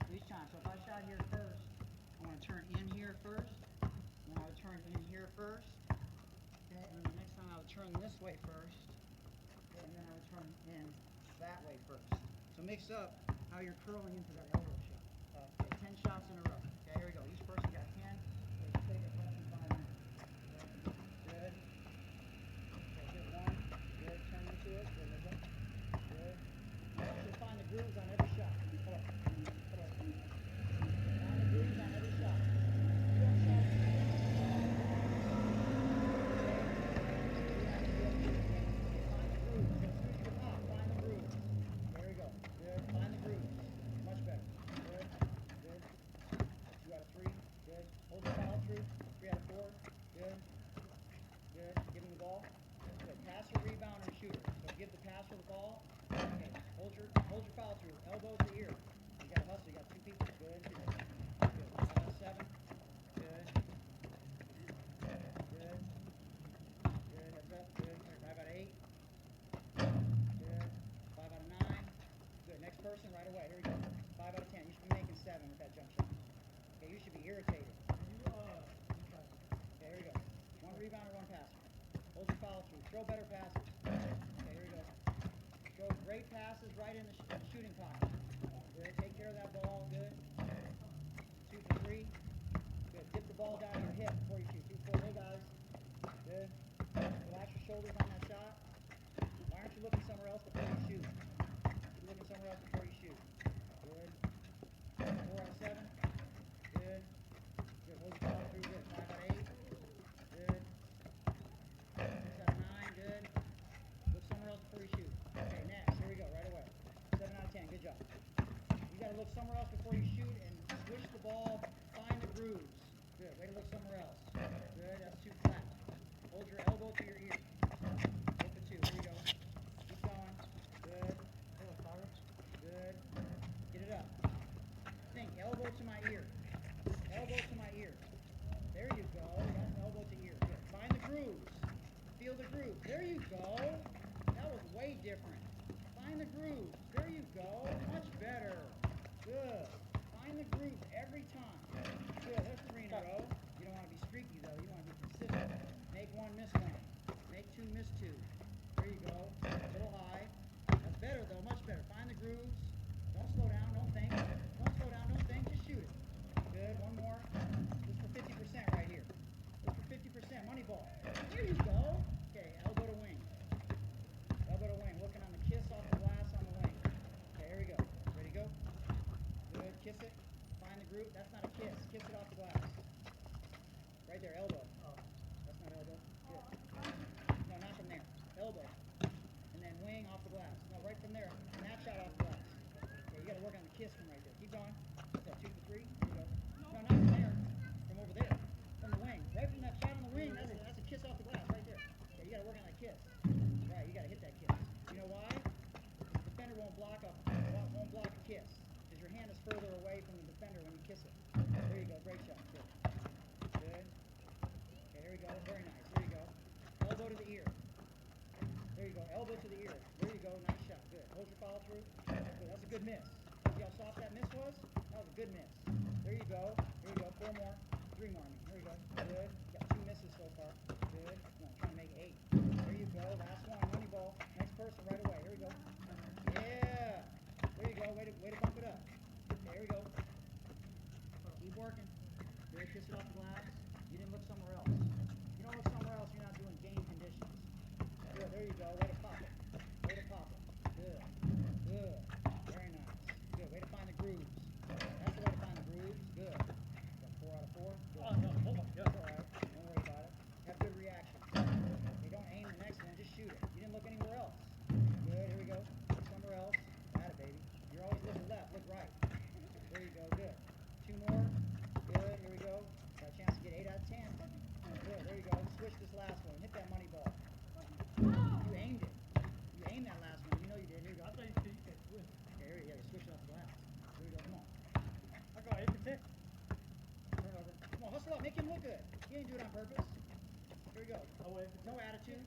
So each time. So if I shot here first, I want to turn in here first. Then I would turn in here first. Okay, and then the next time I would turn this way first. Okay, and then I would turn in that way first. So mix up how you're curling into that elbow shot. Okay, 10 shots in a row. Okay, here we go. Each person got 10. Okay, take it less than 5 minutes. Okay, good. Okay, hit one. Good. Turn into it. Good. Good. Good. You should find the grooves on every shot. Hold up. Hold up. Find the grooves on every shot. You don't shot. Hold your follow through. Elbow to ear. You got to hustle. You got 2 people. Good. Good. I got 7. Good. Good. Good. Heads up. Good. 5 out of 8. Good. 5 out of 9. Good. Next person right away. Here we go. 5 out of 10. You should be making 7 with that jump shot. Okay, you should be irritated. Okay, here we go. 1 rebounder, 1 passer. Hold your follow through. Throw better passes. Okay, here we go. Throw great passes right in the shooting pocket. Good. Take care of that ball. Good. 2 for 3. Good. Dip the ball down to your hip before you shoot. 2 for 4. Hey, guys. Good. Relax your shoulders on that shot. Why aren't you looking somewhere else before you shoot? You're looking somewhere else before you shoot. Good. 4 out of 7. Good. Good. Hold your follow through. Good. 5 out of 8. Good. 6 out of 9. Good. Look somewhere else before you shoot. Okay, next. Here we go. Right away. 7 out of 10. Good job. You got to look somewhere else before you shoot and swish the ball. Find the grooves. Good. Way to look somewhere else. Good. That's too flat. Hold your elbow to your ear. Go for 2. Here we go. Keep going. Good. Good. Get it up. Think. Elbow to my ear. Elbow to my ear. There you go. That's elbow to ear. Good. Find the grooves. Feel the grooves. There you go. That was way different. Find the grooves. There you go. Much better. Good. Find the grooves every time. Good. That's 3 in a row. You don't want to be streaky though. You want to be consistent. Make 1, miss 1. Make 2, miss 2. There you go. A little high. That's better though. Much better. Find the grooves. Don't slow down. Don't think. Don't slow down. Don't think. Just shoot it. Good. 1 more. This for 50% right here. This for 50%. Money ball. There you go. Okay. Elbow to wing. Elbow to wing. Looking on the kiss off the glass on the wing. Okay. Here we go. Ready to go? Good. Kiss it. Find the groove. That's not a kiss. Kiss it off the glass. Right there. Elbow. Oh. That's not elbow. Good. No, not from there. Elbow. And then wing off the glass. No, right from there. And that shot off the glass. Okay, you got to work on the kiss from right there. Keep going. What's that, 2 for 3? Here we go. No, not from there. From over there. From the wing. Right from that shot on the wing. That's a kiss off the glass right there. Okay, you got to work on that kiss. Right, you got to hit that kiss. You know why? The defender won't block a kiss. Because your hand is further away from the defender when you kiss it. There you go. Great shot. Good. Good. Okay, here we go. Very nice. There you go. Elbow to the ear. There you go. Elbow to the ear. There you go. Nice shot. Good. Hold your follow through. Good. That's a good miss. See how soft that miss was? That was a good miss. There you go. Here you go. 4 more. 3 more. I mean. Here we go. Good. Got 2 misses so far. Good. Come on. Trying to make 8. There you go. Last one. Money ball. Next person right away. Here we go. Yeah. There you go. Way to bump it up. Okay, here we go. Keep working. Good. Kiss it off the glass. You didn't look somewhere else. You don't look somewhere else, you're not doing game conditions. Good. There you go. Way to pop it. Way to pop it. Good. Good. Very nice. Good. Way to find the grooves. That's the way to find the grooves. Good. Got 4 out of 4. Good. Oh, no. Oh, my God. That's all right. Don't worry about it. Have good reaction. You don't aim the next one, just shoot it. You didn't look anywhere else. Good. Here we go. Look somewhere else. Got it, baby. You're always looking left. Look right. There you go. Good. 2 more. Good. Here we go. Got a chance to get 8 out of 10. Good. There you go. Switch this last one. Hit that money ball. You aimed it. You aimed that last one. You know you did. Here you go. I thought you could swim. Okay, here you go. You switch it off the glass. Here we go. Come on. I got 8%. Turn over. Come on. Hustle up. Make him look good. You didn't do it on purpose. Here we go. Oh, wait. No attitude.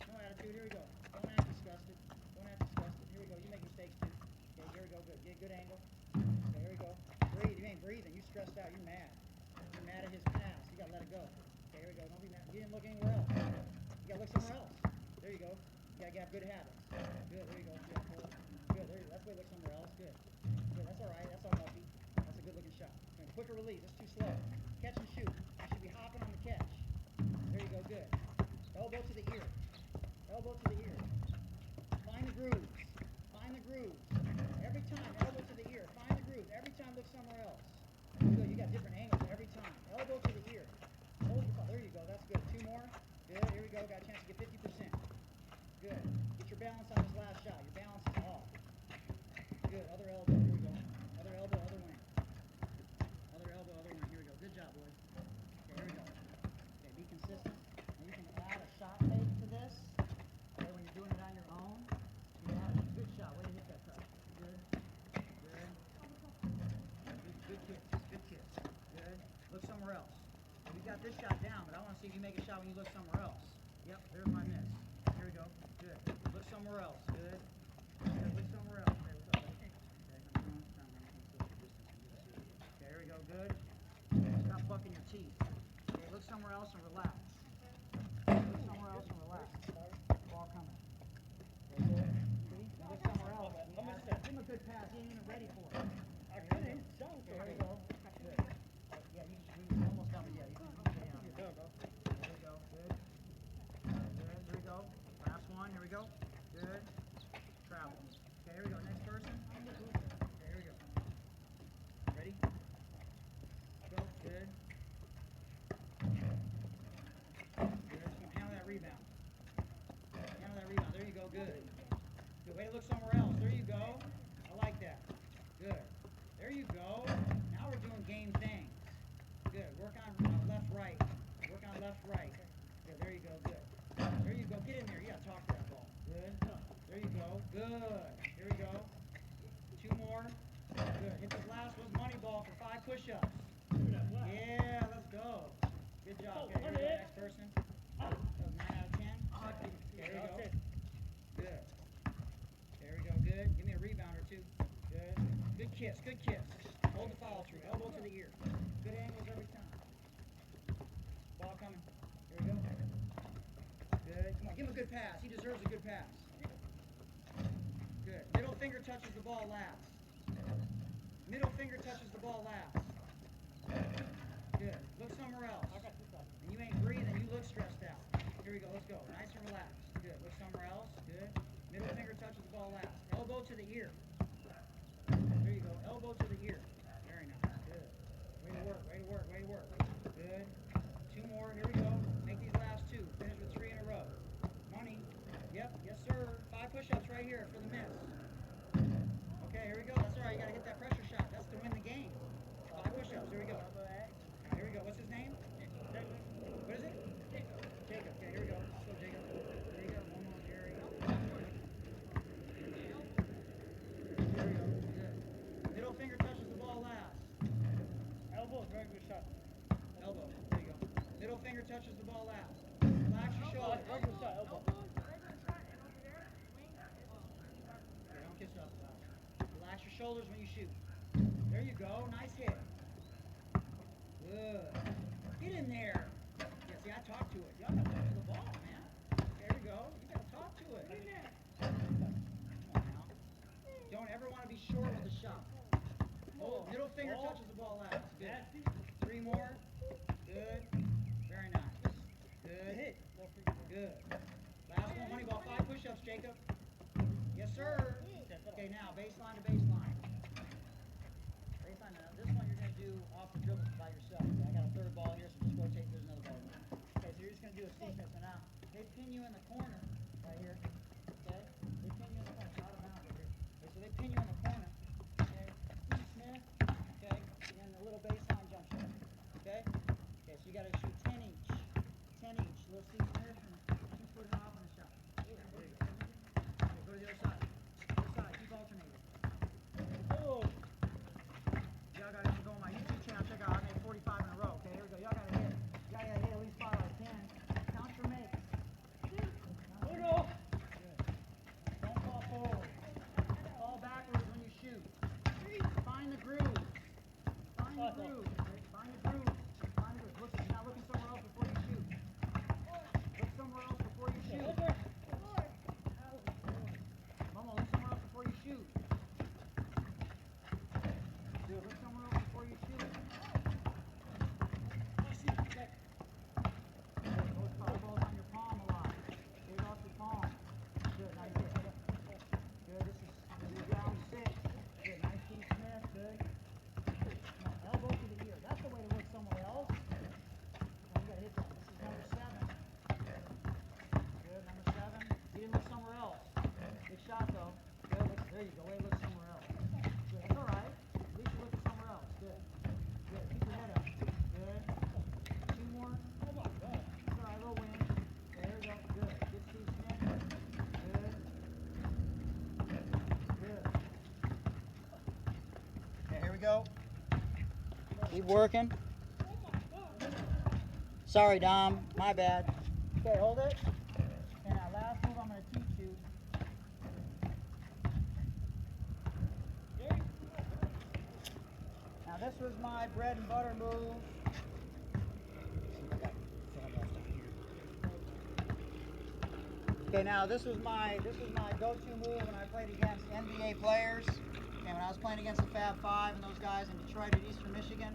No attitude. Here we go. Don't act disgusted. Don't act disgusted. Here we go. You make mistakes too. Okay, here we go. Good. Get a good angle. Okay, here we go. Breathe. You ain't breathing. You stressed out. You're mad. You're mad at his pass. You gotta let it go. Okay, here we go. Don't be mad. You didn't look anywhere else. You gotta look somewhere else. There you go. You gotta have good habits. Good. There you go. Good. Good. There you go. That's why you look somewhere else. Good. Good. That's all right. That's all lucky. That's a good looking shot. Okay, quicker release. That's too slow. Catch and shoot. You should be hopping on the catch. There you go. Good. Elbow to the ear. Elbow to the ear. Find the grooves. Find the grooves. Every time, elbow to the ear. Find the grooves. Every time, look somewhere else. Good. You got different angles every time. Elbow to the ear. Hold your ball. There you go. That's good. 2 more. Good. Here we go. Got a chance to get 50%. Good. Get your balance on this last shot. Your balance is off. Good. Other elbow. Here we go. Other elbow, other wing. Other elbow, other wing. Here we go. Good job, boys. Okay, here we go. Okay, be consistent. And you can add a shot fake to this. Okay, when you're doing it on your own, you can add a good shot. Way to hit that touch. Good. Good. Good kiss. Good kiss. Good. Look somewhere else. We got this shot down, but I want to see if you make a shot when you look somewhere else. Yep, there's my miss. Here we go. Good. Look somewhere else. Good. Good. Look somewhere else. Okay, what's up, buddy? Okay, here we go. Good. Stop bucking your teeth. Okay, look somewhere else and relax. Look somewhere else and relax. Ball coming. Okay, good. See? pass. He ain't even ready for it. I couldn't. Sounds There you good. go. Good. Yeah, you almost done, but yeah, you can stay on You're there. done, bro. There we go. Good. Good. Here we go. Last one. Here we go. Good. Travel. Okay, here we go. Next person. Okay, here we go. Ready? Go. Good. Good. Handle that rebound. Handle that rebound. There you go. Good. Good. Way to look somewhere else. There you go. I like that. Good. There you go. Now we're doing game things. Good. Work on left, right. Work on left, right. Good. There you go. Good. There you go. Get in there. You gotta talk to that ball. Good. There you go. Good. Here we go. 2 more. Good. Hit this last one. Money ball for 5 push-ups. Yeah, let's go. Good job. Okay, here we go. Next person. That was 9 out of 10. Okay, here we go. Good. There we go. Good. Give me a rebound or 2. Good. Good kiss. Good kiss. Hold the follow through. Elbow to the ear. Good angles every time. Ball coming. Here we go. Good. Come on. Give him a good pass. He deserves a good pass. Good. Middle finger touches the ball last. Middle finger touches the ball last. Good. Look somewhere else. And you ain't breathing. You look stressed out. Here we go. Let's go. Nice and relaxed. Good. Look somewhere else. Good. Middle finger touches the ball last. Elbow to the ear. There you go. Elbow to the ear. Very nice. Good. Way to work. Way to work. Way to work. Good. 2 more. Here we go. Make these last 2. Finish with 3 in a row. Money. Yep. Yes, sir. 5 push-ups right here for the miss. Okay, here we go. That's all right. You got to hit that pressure shot. That's to win the game. 5 push-ups. Here we go. Now, here we go. What's his name? What is it? Jacob. Jacob. Okay, here we go. Let's go, Jacob. There you go. One more, Jerry. There we go. Good. Middle finger touches the ball last. Elbow, very good shot. Elbow. There you go. Middle finger touches the ball last. Relax your shoulder. Very good shot, elbow. Okay, don't kiss up. Relax your shoulders when you shoot. There you go. Nice hit. Good. Get in there. Yeah, see, I talk to it. Y'all gotta talk to the ball, man. There you go. You gotta talk to it. Come on now. Don't ever want to be short with the shot. Oh, middle finger touches the ball last. Good. 3 more. Good. Very nice. Good. Good. Last one, money ball. 5 push-ups, Jacob. Yes, sir. Okay, now baseline to baseline. Baseline. Now this one you're going to do off the dribble by yourself. Okay, I got a 3rd ball here, so just rotate. There's another ball. Okay, so you're just going to do a sequence. So now they pin you in the corner right here. Okay, they pin you in the corner. Out of bounds right here. Okay, so they pin you in the corner. Okay, Steve Smith. Okay, and the little baseline jump shot. Okay. Okay, so you got to shoot 10 each. 10 each. Little Steve Smith and 2 foot off on the shot. There you go. Okay, go to the other side. Other side. Keep alternating. Oh, Y'all gotta go on my YouTube channel. Check out. I made 45 in a row. Okay, here we go. Y'all gotta hit. Y'all gotta hit at least 5 out of 10. Count your makes. oh no. Good. Don't fall forward. Fall backwards when you shoot. Find the groove. Find the groove. Okay? Find the groove. Find the groove. Look, now looking somewhere else before you shoot. Look somewhere else before you shoot. Momo, look somewhere else before you shoot. Dude, look somewhere else before you shoot. Good. Those fireballs on your palm a lot. Take off your palm. Good. Now you hit. Good. This is round 6. Good. Nice Steve Smith. Good. Now, elbow to the ear. That's the way to look somewhere else. Now you gotta hit that. This is number 7. Good. Number 7. You didn't look somewhere else. Good shot though. Good. There you go. Way to look somewhere else. Good. That's all right. At least you looked somewhere else. Good. Good. Keep your head up. Good. 2 more. Oh my God. That's all right. Little wing. Okay, there we go. Good. Good Steve Smith. Good. Good. Okay, here we go. Keep working. Sorry, Dom. My bad. Okay, hold it. And now last move I'm going to teach you. Now this was my bread and butter move. Okay, now this was my go-to move when I played against NBA players. Okay, when I was playing against the Fab Five and those guys in Detroit at Eastern Michigan,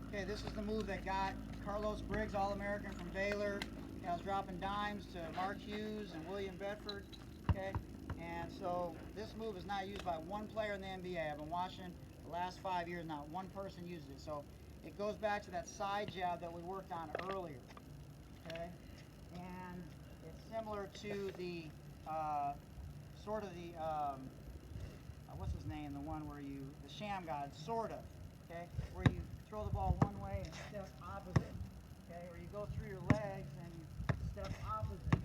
okay, this is the move that got Carlos Briggs, All-American from Baylor. Okay, I was dropping dimes to Mark Hughes and William Bedford. Okay, and so this move is not used by one player in the NBA. I've been watching the last 5 years, not one person uses it. So it goes back to that side jab that we worked on earlier. Okay, and it's similar to the sort of the what's his name, the one where you, the sham god, sort of, okay, where you throw the ball one way and step opposite, okay, or you go through your legs and you step opposite,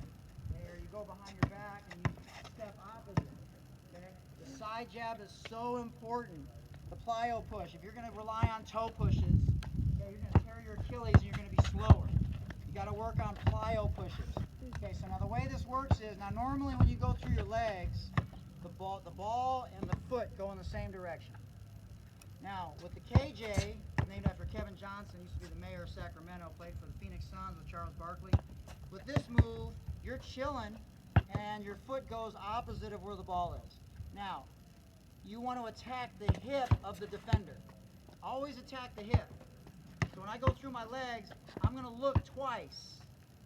okay, or you go behind your back and you step opposite, okay. The side jab is so important. The plyo push, if you're going to rely on toe pushes, okay, you're going to tear your Achilles and you're going to be slower. You got to work on plyo pushes. Okay, so now the way this works is, now normally when you go through your legs, the ball and the foot go in the same direction. Now, with the KJ, named after Kevin Johnson, used to be the mayor of Sacramento, played for the Phoenix Suns with Charles Barkley. With this move, you're chilling and your foot goes opposite of where the ball is. Now, you want to attack the hip of the defender. Always attack the hip. So when I go through my legs, I'm going to look twice.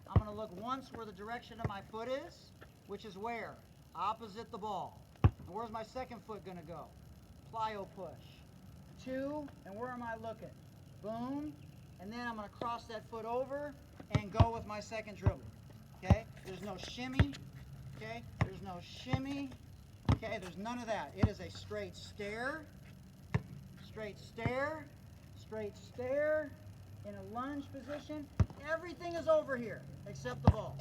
I'm going to look once where the direction of my foot is, which is where? Opposite the ball. And where's my second foot going to go? Plyo push. 2, and where am I looking? Boom, and then I'm going to cross that foot over and go with my second dribble. Okay? There's no shimmy. Okay? There's no shimmy. Okay? There's none of that. It is a straight stare, straight stare, straight stare, in a lunge position. Everything is over here except the ball.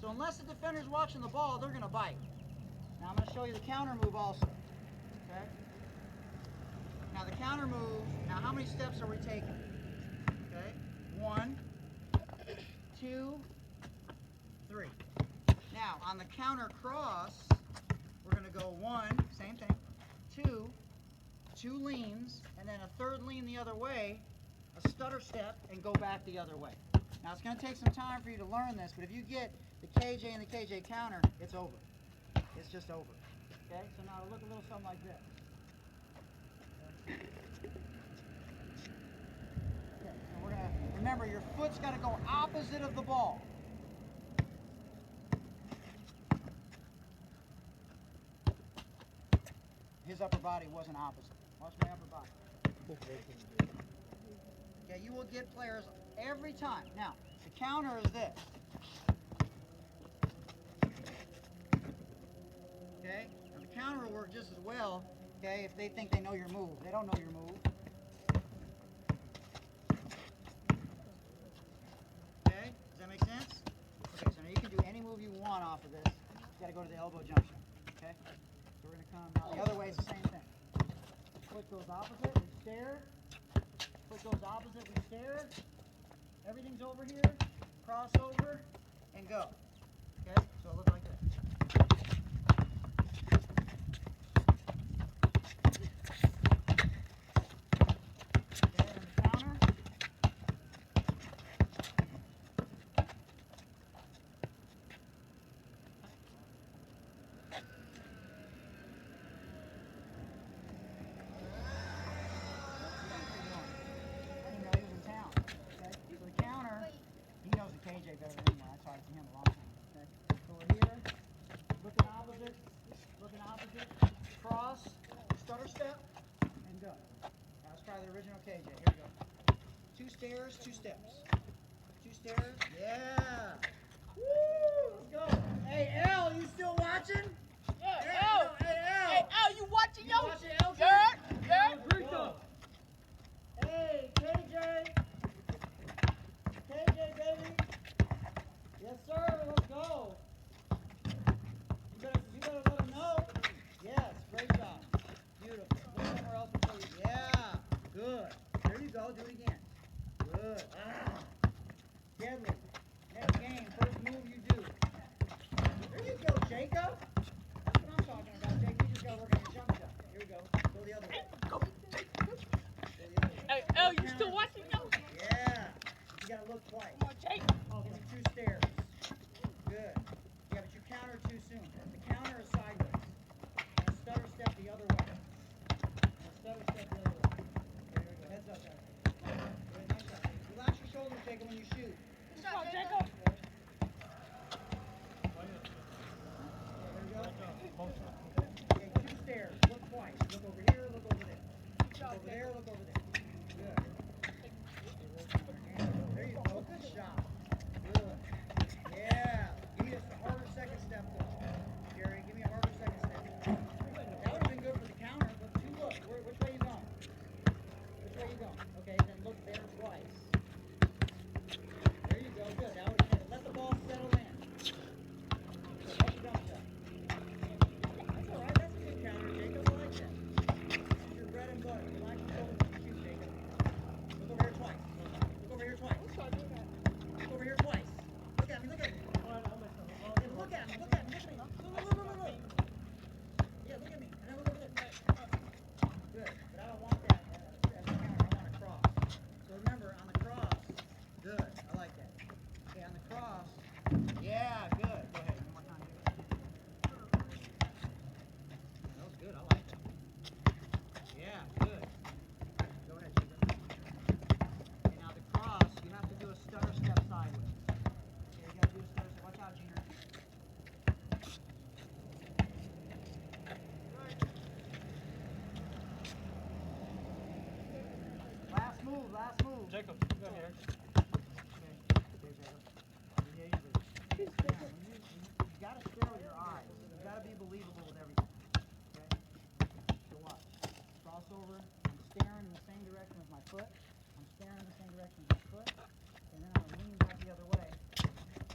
So unless the defender's watching the ball, they're going to bite. Now I'm going to show you the counter move also. Okay? Now the counter move, now how many steps are we taking? Okay? 1, 2, 3. Now on the counter cross, we're going to go 1, same thing, 2 leans, and then a third lean the other way, a stutter step, and go back the other way. Now it's going to take some time for you to learn this, but if you get the KJ and the KJ counter, it's over. It's just over. Okay? So now it'll look a little something like this. Okay, so we're going to, remember, your foot's got to go opposite of the ball. His upper body wasn't opposite. Watch my upper body. Okay, you will get players every time. Now, the counter is this. Okay? Now the counter will work just as well, okay, if they think they know your move. They don't know your move. Okay? Does that make sense? Okay, so now you can do any move you want off of this. You gotta go to the elbow junction. Okay? So we're gonna come now the other way is the same thing. Foot goes opposite, we stare. Foot goes opposite, we stare. Everything's over here. Cross over and go. Okay? So it'll look like this. KJ better than anyone. I taught it to him a long time. Okay? So we're here, looking opposite, cross, stutter step, and go. Now let's try the original KJ. Here we go. 2 stairs, 2 steps. 2 stairs. Yeah. Woo! Let's go. Hey, L, you still watching? Yeah, L. Hey, L. Hey, Al, you watching, yo? watching L? Good. Hey, KJ. KJ, baby. Yes, sir. Let's go. You better let him know. Yes, great job. Beautiful. Go somewhere else before you. Yeah. Good. There you go. Do it again. Good. Ah. Deadly. Next game. First move you do. There you go, Jacob. That's what I'm talking about, Jacob. You just got to work on your jump shot. Here we go. Go the other way. Go. Go the other way. Hey, Al, you still watching, yo? Yeah. You got to look twice. Come on, Jake. Give me 2 stairs. Good. Yeah, but you counter too soon. The counter is sideways. And stutter step the other way. Jacob. There we go. Okay, 2 stairs. Look twice. Look over here, look over there. Look over there, look over there. Good. There you go. Good shot. Good. Yeah. Need us a harder second step, though. Gary, give me a harder second step. That would have been good for the counter, but you look. Which way you going? Which way you going? Okay, then look there twice. There you go. Good. That would have been it. Let the ball settle in. Good. Let the jump shot. That's all right. That's a good counter, Jacob. I like that. This is your bread and butter. You like to go shoot, Jacob. Look over here twice. Look over here twice. Look over here twice. Look at me. Look at me. Yeah, look at me. Look at me. Look at me. Look. Yeah, look at me. And then look over there. Good. But I don't want that as a counter. I want a cross. So remember, on the cross, good. I like that. Okay, on the cross, yeah, good. Go ahead. One more time. That was good. I like that. Yeah, good. Go ahead, Jacob. Okay, now the cross, you have to do a stutter step sideways. Okay, you gotta do a stutter step. Watch out, Gina. Last move, last move. Jacob, you got here. Okay, Jacob. Yeah, you do. Yeah, you gotta stare with your eyes. You gotta be believable with everything. Okay? So watch. Crossover. I'm staring in the same direction as my foot. I'm staring in the same direction as my foot. And then I'm gonna lean back the other way.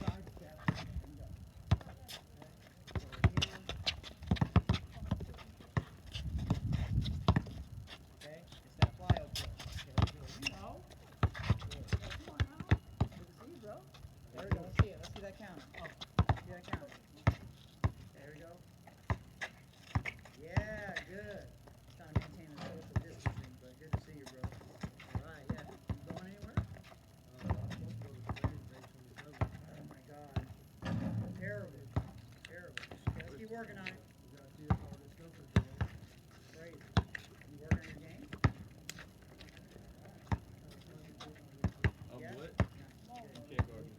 Side step and go. Okay? Over here. Okay? It's that plyo push. Okay, let's do it. You know. Good. Come on now. Good to see you, bro. There we go. Let's see it. Let's see that counter. Oh, see that counter. There we go. Yeah, good. Trying to maintain the social distancing, but good to see you, bro. All right, yeah. You going anywhere? Oh my God. Terrible. Terrible. Okay, let's keep working on it. Great. You working on your game? Yeah? what? Nice. Good. You can't guard me.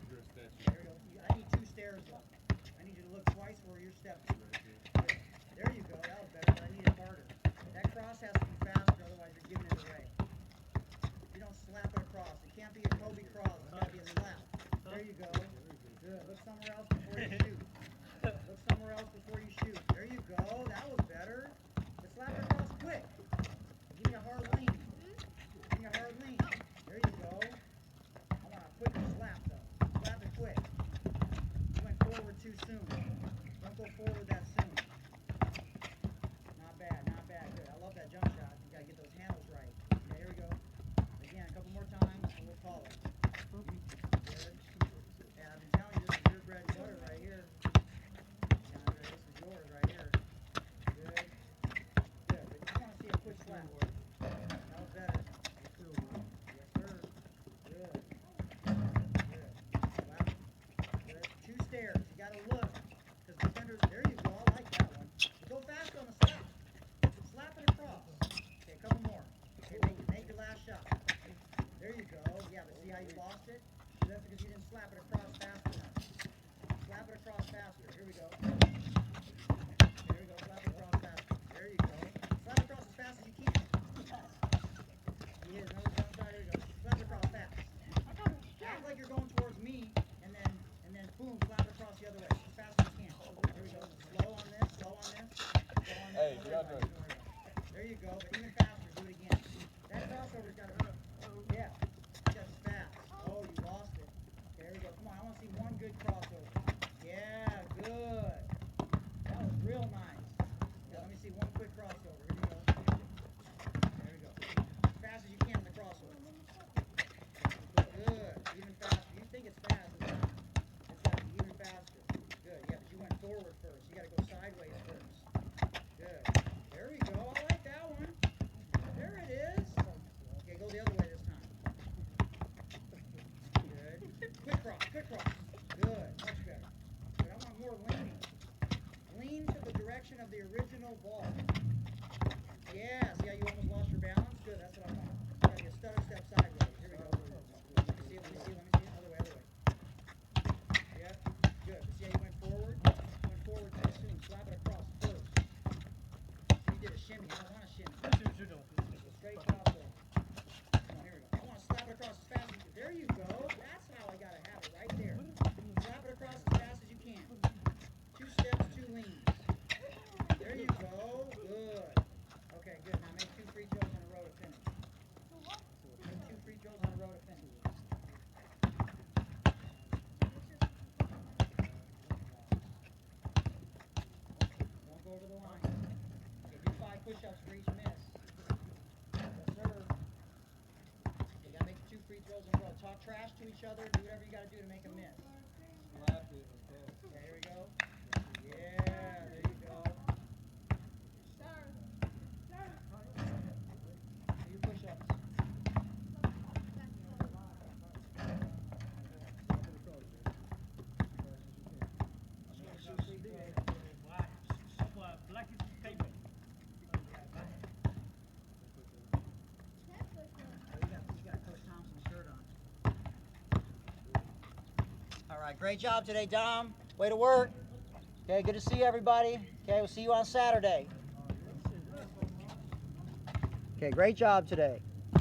You're a statue. There we go. I need 2 stairs though. I need you to look twice where your steps are. Good. There you go. That was better, but I need it harder. That cross has to be faster, otherwise you're giving it away. You don't slap it across. It can't be a Kobe cross. It's got to be a slap. There you go. Good. Look somewhere else before you shoot. Look somewhere else before you shoot. There you go. That was better. But slap it across quick. Give me a hard lean. Give me a hard lean. There you go. I want a quicker slap though. Slap it quick. You went forward too soon. Don't go forward that soon. Not bad, not bad. Good. I love that jump shot. You gotta get those handles right. Okay, here we go. Again, a couple more times and we'll call it. Good. Yeah, I've been telling you this is your bread and butter right here. Andre, this is yours right here. Good. Good. But you want to see a quick slap. That was better. Yes, sir. Good. Good. Slap. Good. 2 stairs. You gotta look. Because defenders, there you go. I like that one. But go fast on the slap. Slap it across. Okay, a couple more. Okay, make your last shot. There you go. Yeah, but see how you lost it? That's because you didn't slap it across fast enough. Slap it across faster. Here we go. There we go. Slap it across faster. There you go. Slap it across as fast as you can. He is. Another jump shot. Here we go. Slap it across fast. Act like you're going towards me, and then boom, slap it across the other way as fast as you can. Here we go. Slow on this. Slow on this. Slow on this. Hey, Don't worry DeAndre. about it. There you go. But even faster. Do it again. That crossover's got to. Yeah. Just fast. Oh, you lost it. Okay, here we go. Come on. I want to see one good crossover. Yeah. Good. want to shin. Straight top there. Come on, here we go. I want to slap it across as fast as you can. There you go. That's how I got to have it right there. Slap it across as fast as you can. 2 steps, 2 leans. There you go. Good. Okay, good. Now make 2 free throws in a row to finish. Make 2 free throws in a row to finish. Don't go over the line. Okay, do 5 push-ups for each miss. Yes, sir. You gotta make 2 free throws in a row. Talk trash to each other. Do whatever you gotta do to make a miss. Okay, here we go. Yeah, there you go. Do your push-ups. He's got Coach Thompson's shirt on. All right, great job today, Dom. Way to work. Okay, good to see everybody. Okay, we'll see you on Saturday. Okay, great job today.